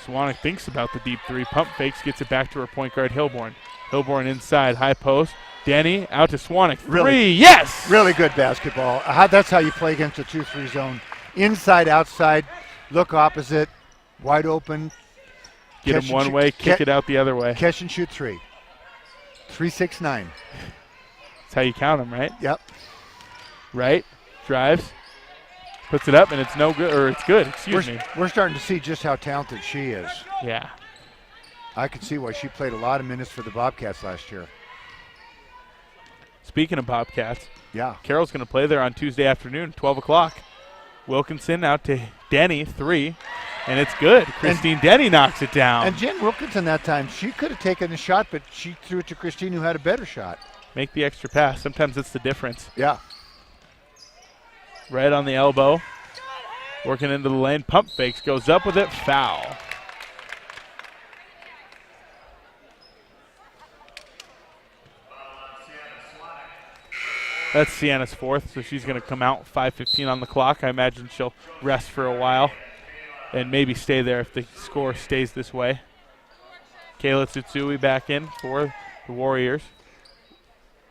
Swanek thinks about the deep three, pump fakes, gets it back to her point guard, Hilborn. Hilborn inside, high post. Denny out to Swanek. Three, yes! Really good basketball. That's how you play against a 2-3 zone. Inside, outside, look opposite, wide open. Get him one way, kick it out the other way. Catch and shoot three. 3-6-9. That's how you count them, right? Yep. Right, drives, puts it up, and it's no good, or it's good, excuse me. We're starting to see just how talented she is. Yeah. I can see why she played a lot of minutes for the Bobcats last year. Speaking of Bobcats, yeah, Carroll's going to play there on Tuesday afternoon, 12 o'clock. Wilkinson out to Denny, 3, and it's good. Christine Denny knocks it down. And Jen Wilkinson that time, she could have taken the shot, but she threw it to Christine, who had a better shot. Make the extra pass. Sometimes it's the difference. Yeah. Right on the elbow. Working into the lane. Pump fakes. Goes up with it. Foul. That's Sienna's 4th, so she's going to come out 5:15 on the clock. I imagine she'll rest for a while and maybe stay there if the score stays this way. Kayla Tsutsui back in for the Warriors.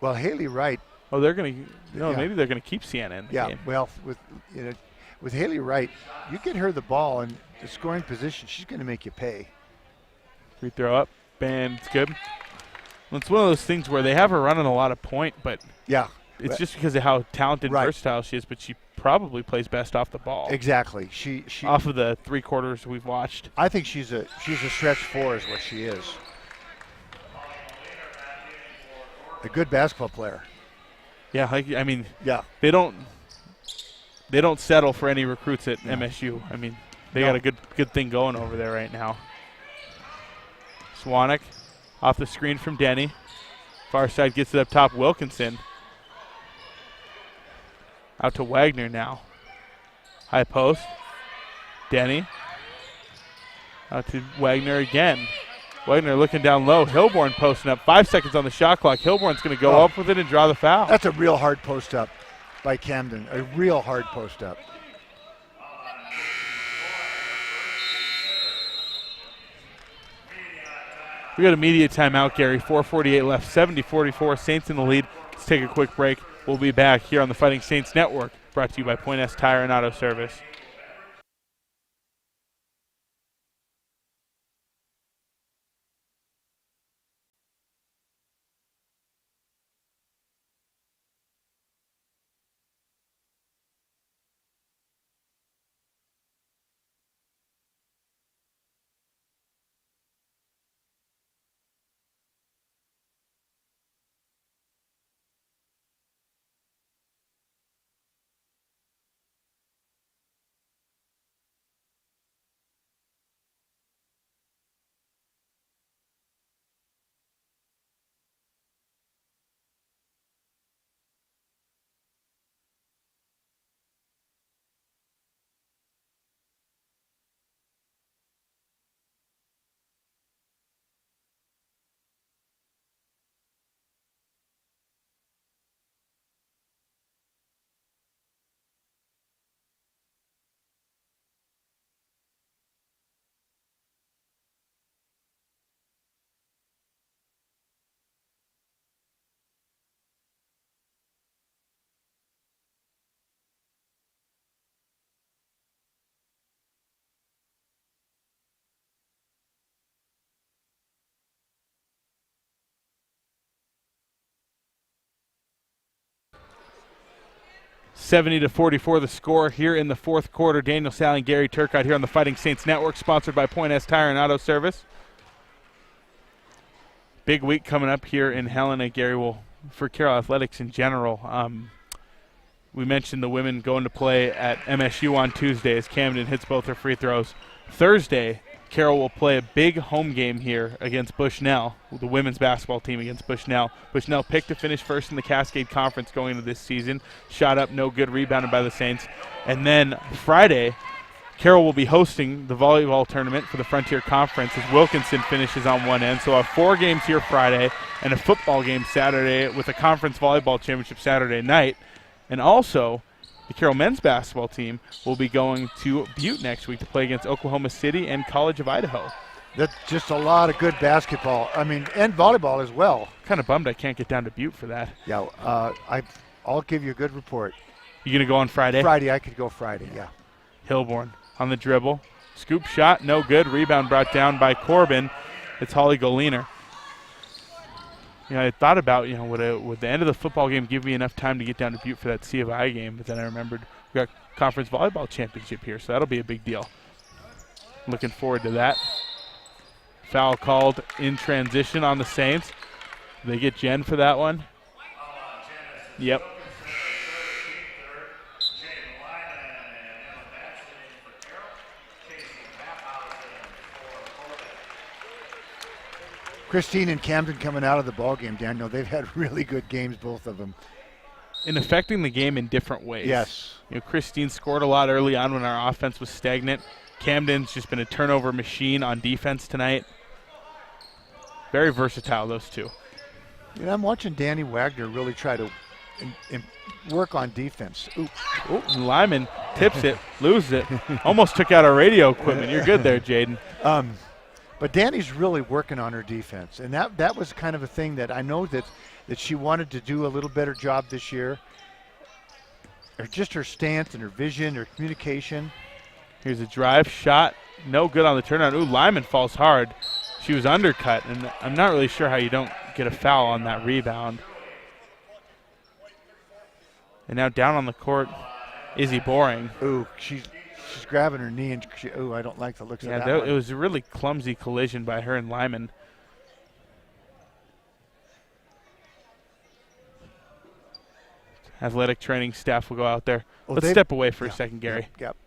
Well, Hallie Wright. Oh, they're going to. No, maybe they're going to keep Sienna in the game. Well, with Hallie Wright, you get her the ball in the scoring position, she's going to make you pay. Free throw up, and it's good. Well, it's one of those things where they have her running a lot of point, but it's just because of how talented and versatile she is, but she probably plays best off the ball. Exactly. She off of the 3 quarters we've watched. I think she's a stretch 4 is what she is. A good basketball player. Yeah, they don't settle for any recruits at MSU. I mean, they got a good thing going over there right now. Swanek off the screen from Denny. Far side gets it up top. Wilkinson out to Wagner now. High post. Denny out to Wagner again. Wagner looking down low. Hilborn posting up. 5 seconds on the shot clock. Hilborn's going to go up with it and draw the foul. That's a real hard post up by Camden. A real hard post up. We got a media timeout, Gary. 4:48 left. 70-44. Saints in the lead. Let's take a quick break. We'll be back here on the Fighting Saints Network. Brought to you by Point S Tire and Auto Service. 70-44 the score here in the fourth quarter. Daniel Sally and Gary Turcotte here on the Fighting Saints Network, sponsored by Point S Tire and Auto Service. Big week coming up here in Helena, Gary, for Carroll Athletics in general. We mentioned the women going to play at MSU on Tuesday as Camden hits both her free throws. Thursday, Carroll will play a big home game here against Bushnell, the women's basketball team against Bushnell. Bushnell picked to finish first in the Cascade Conference going into this season. Shot up, no good, rebounded by the Saints. And then Friday, Carroll will be hosting the volleyball tournament for the Frontier Conference as Wilkinson finishes on one end. So we'll have 4 games here Friday and a football game Saturday with a conference volleyball championship Saturday night. And also, the Carroll men's basketball team will be going to Butte next week to play against Oklahoma City and College of Idaho. That's just a lot of good basketball. I mean, and volleyball as well. Kind of bummed I can't get down to Butte for that. Yeah, I'll give you a good report. You going to go on Friday? Friday, I could go Friday, yeah. Hilborn on the dribble. Scoop shot, no good. Rebound brought down by Corban. It's Holly Goliner. I thought about, would the end of the football game give me enough time to get down to Butte for that C of I game? But then I remembered we got conference volleyball championship here, so that'll be a big deal. Looking forward to that. Foul called in transition on the Saints. They get Jen for that one. Yep. Christine and Camden coming out of the ball game, Daniel. They've had really good games, both of them. In affecting the game in different ways. Yes. Christine scored a lot early on when our offense was stagnant. Camden's just been a turnover machine on defense tonight. Very versatile, those two. I'm watching Danny Wagner really try to work on defense. Ooh, and Lyman tips it, loses it. Almost took out our radio equipment. You're good there, Jaden. But Danny's really working on her defense, and that was kind of a thing that I know that she wanted to do a little better job this year. Or just her stance and her vision, her communication. Here's a drive shot, no good on the turnout. Ooh, Lyman falls hard. She was undercut, and I'm not really sure how you don't get a foul on that rebound. And now down on the court, Izzy Boring. Ooh, she's grabbing her knee, and I don't like the looks of that one. It was a really clumsy collision by her and Lyman. Athletic training staff will go out there. Let's step away for a second, Gary. Yep.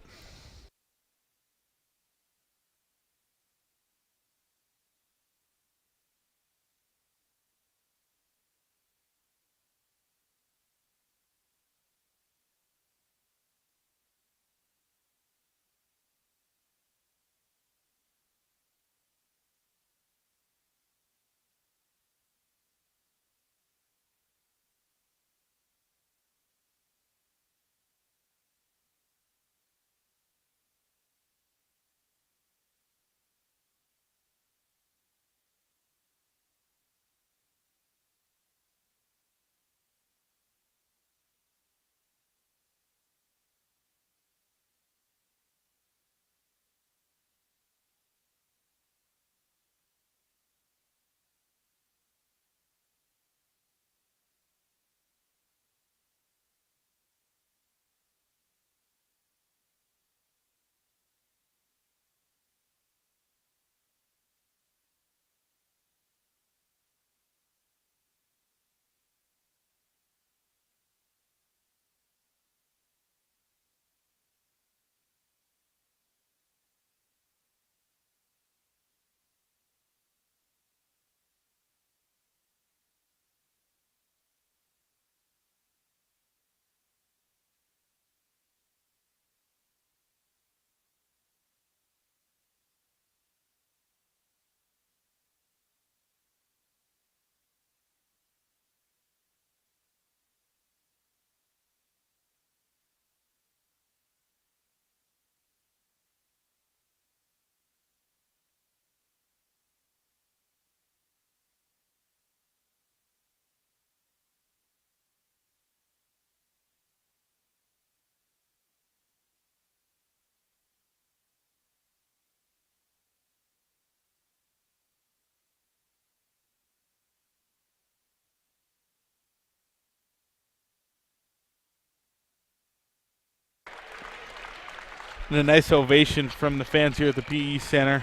And a nice ovation from the fans here at the PE Center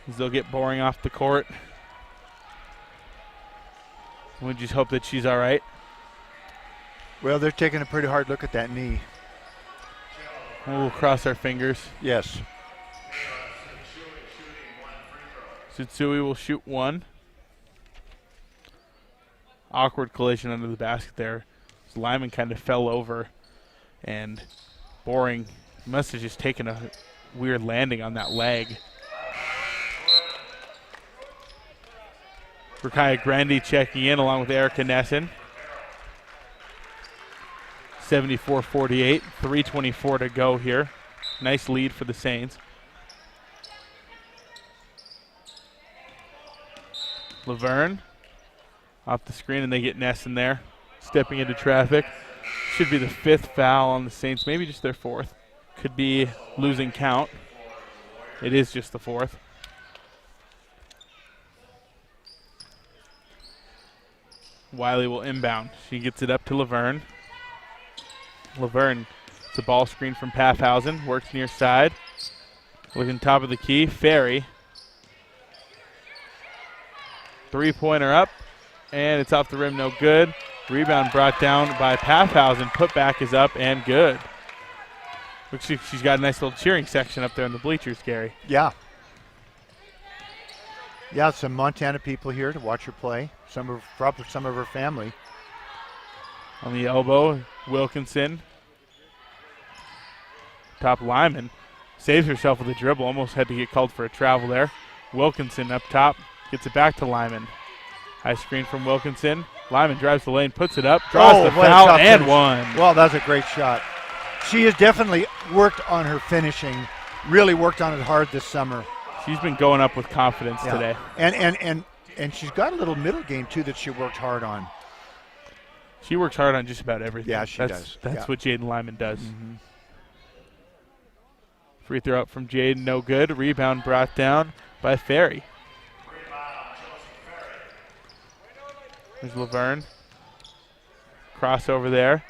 as they'll get Boring off the court. We just hope that she's all right. Well, they're taking a pretty hard look at that knee. We'll cross our fingers. Yes. Tsutsui will shoot one. Awkward collision under the basket there. Lyman kind of fell over, and Boring must have just taken a weird landing on that leg. Rakaya Grandi checking in along with Erica Nessen. 74-48, 3:24 to go here. Nice lead for the Saints. Laverne off the screen, and they get Nessen there, stepping into traffic. Should be the 5th foul on the Saints, maybe just their 4th. Could be losing count. It is just the 4th. Wiley will inbound. She gets it up to Laverne. Laverne, it's a ball screen from Paffhausen, works near side. Looking top of the key, Ferry. 3-pointer up, and it's off the rim, no good. Rebound brought down by Paffhausen. Putback is up and good. Looks like she's got a nice little cheering section up there in the bleachers, Gary. Yeah. Yeah, some Montana people here to watch her play. Probably some of her family. On the elbow, Wilkinson. Top Lyman saves herself with a dribble. Almost had to get called for a travel there. Wilkinson up top. Gets it back to Lyman. High screen from Wilkinson. Lyman drives the lane, puts it up, draws the foul, and finish. one. Well, that's a great shot. She has definitely worked on her finishing, really worked on it hard this summer. She's been going up with confidence today. And she's got a little middle game, too, that she worked hard on. She works hard on just about everything. Yeah, she does. That's what Jaden Lyman does. Mm-hmm. Free throw up from Jaden, no good. Rebound brought down by Ferry. There's Laverne. Crossover there.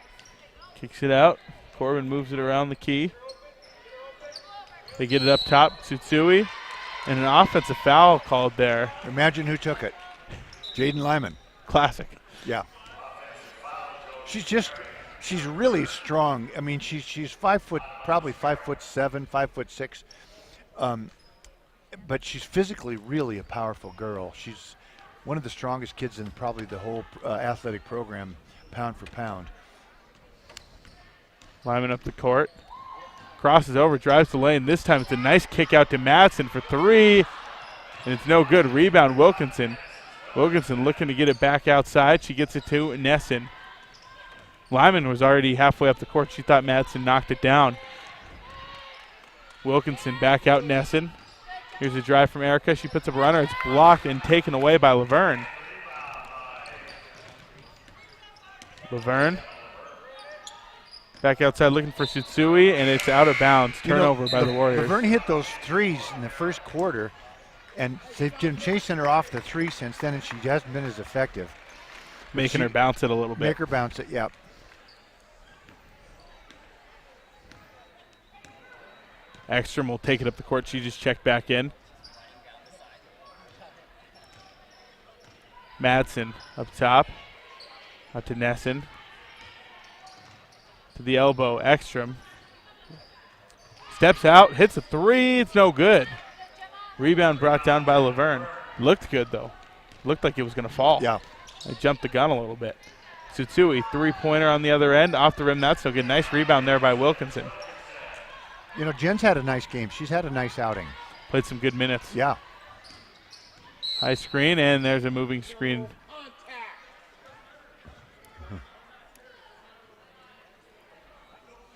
Kicks it out. Corban moves it around the key. They get it up top. Tsutsui. And an offensive foul called there. Imagine who took it. Jaden Lyman. Classic. Yeah. She's really strong. I mean, she's 5 foot, probably 5'7", 5'6", but she's physically really a powerful girl. She's one of the strongest kids in probably the whole athletic program, pound for pound. Lyman up the court. Crosses over, drives the lane. This time it's a nice kick out to Madsen for 3, and it's no good. Rebound Wilkinson. Wilkinson looking to get it back outside. She gets it to Nessen. Lyman was already halfway up the court. She thought Madsen knocked it down. Wilkinson back out Nessen. Here's a drive from Erica. She puts up a runner. It's blocked and taken away by Laverne. Laverne back outside looking for Tsutsui, and it's out of bounds. Turnover by the Warriors. Laverne hit those threes in the first quarter, and they've been chasing her off the three since then, and she hasn't been as effective. Making her bounce it a little bit. Make her bounce it, yep. Ekstrom will take it up the court. She just checked back in. Madsen up top. Out to Nessen. To the elbow, Ekstrom. Steps out, hits a 3. It's no good. Rebound brought down by Laverne. Looked good, though. Looked like it was going to fall. Yeah. I jumped the gun a little bit. Tsutsui, 3-pointer on the other end. Off the rim, not so good. Nice rebound there by Wilkinson. You know, Jen's had a nice game. She's had a nice outing. Played some good minutes. Yeah. High screen, and there's a moving screen.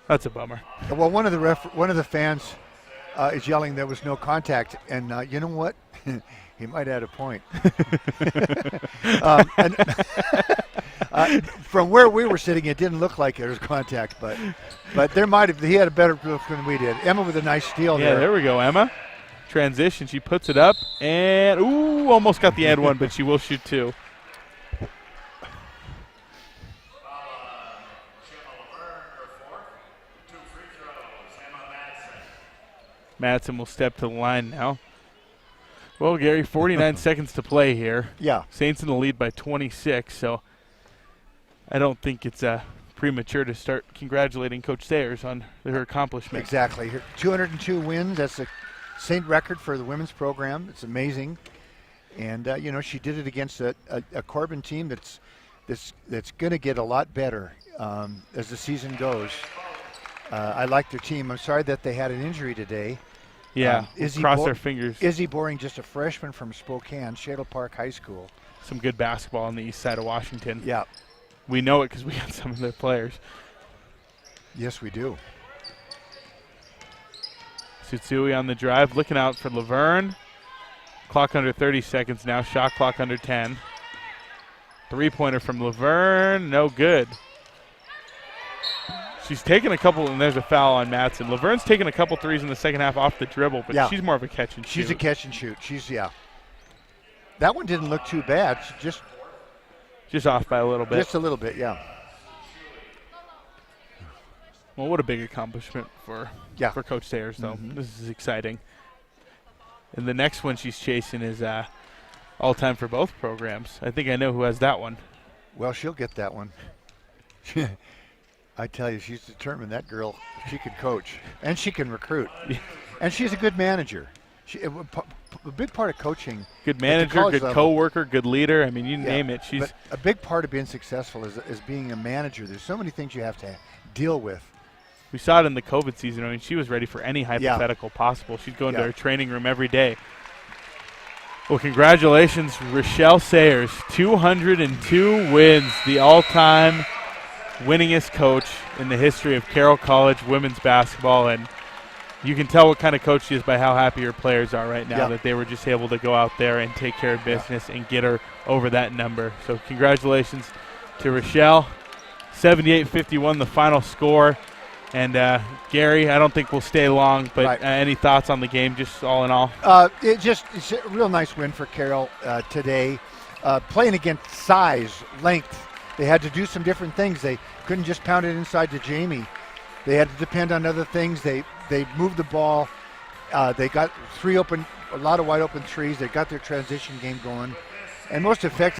That's a bummer. Well, one of the fans is yelling there was no contact, and you know what? He might add a point. From where we were sitting, it didn't look like there was contact, but there might have. He had a better look than we did. Emma with a nice steal there. Yeah, there we go, Emma. Transition, she puts it up, and almost got the and one, but she will shoot 2. Madsen will step to the line now. Well, Gary, 49 seconds to play here. Yeah. Saints in the lead by 26, so I don't think it's premature to start congratulating Coach Sayers on her accomplishment. Exactly. 202 wins. That's a Saint record for the women's program. It's amazing. And, she did it against a Corban team that's going to get a lot better as the season goes. I like their team. I'm sorry that they had an injury today. Yeah, cross their fingers. Izzy Boring, just a freshman from Spokane, Shaylee Park High School. Some good basketball on the east side of Washington. Yeah. We know it because we got some of their players. Yes, we do. Tsutsui on the drive, looking out for Laverne. Clock under 30 seconds now, shot clock under 10. Three-pointer from Laverne, no good. She's taken a couple, and there's a foul on Madsen. Laverne's taken a couple threes in the second half off the dribble, but she's more of a catch and shoot. She's a catch and shoot. That one didn't look too bad. She just off by a little bit. Just a little bit, yeah. Well, what a big accomplishment for Coach Sayers, though. Mm-hmm. This is exciting. And the next one she's chasing is all-time for both programs. I think I know who has that one. Well, she'll get that one. I tell you, she's determined, that girl. She can coach, and she can recruit. And she's a good manager. A big part of coaching. Good manager, good co-worker, good leader. I mean, you name it. But a big part of being successful is being a manager. There's so many things you have to deal with. We saw it in the COVID season. I mean, she was ready for any hypothetical possible. She'd go into her training room every day. Well, congratulations, Rochelle Sayers. 202 wins, the all-time winningest coach in the history of Carroll College women's basketball. And you can tell what kind of coach she is by how happy her players are right now that they were just able to go out there and take care of business and get her over that number. So congratulations to Rochelle. 78-51 the final score. And Gary, I don't think we'll stay long, but any thoughts on the game, just all in all? It's a real nice win for Carroll today. Playing against size, length, they had to do some different things. They couldn't just pound it inside to Jamie. They had to depend on other things. They moved the ball. They got a lot of wide open threes. They got their transition game going. And most effective.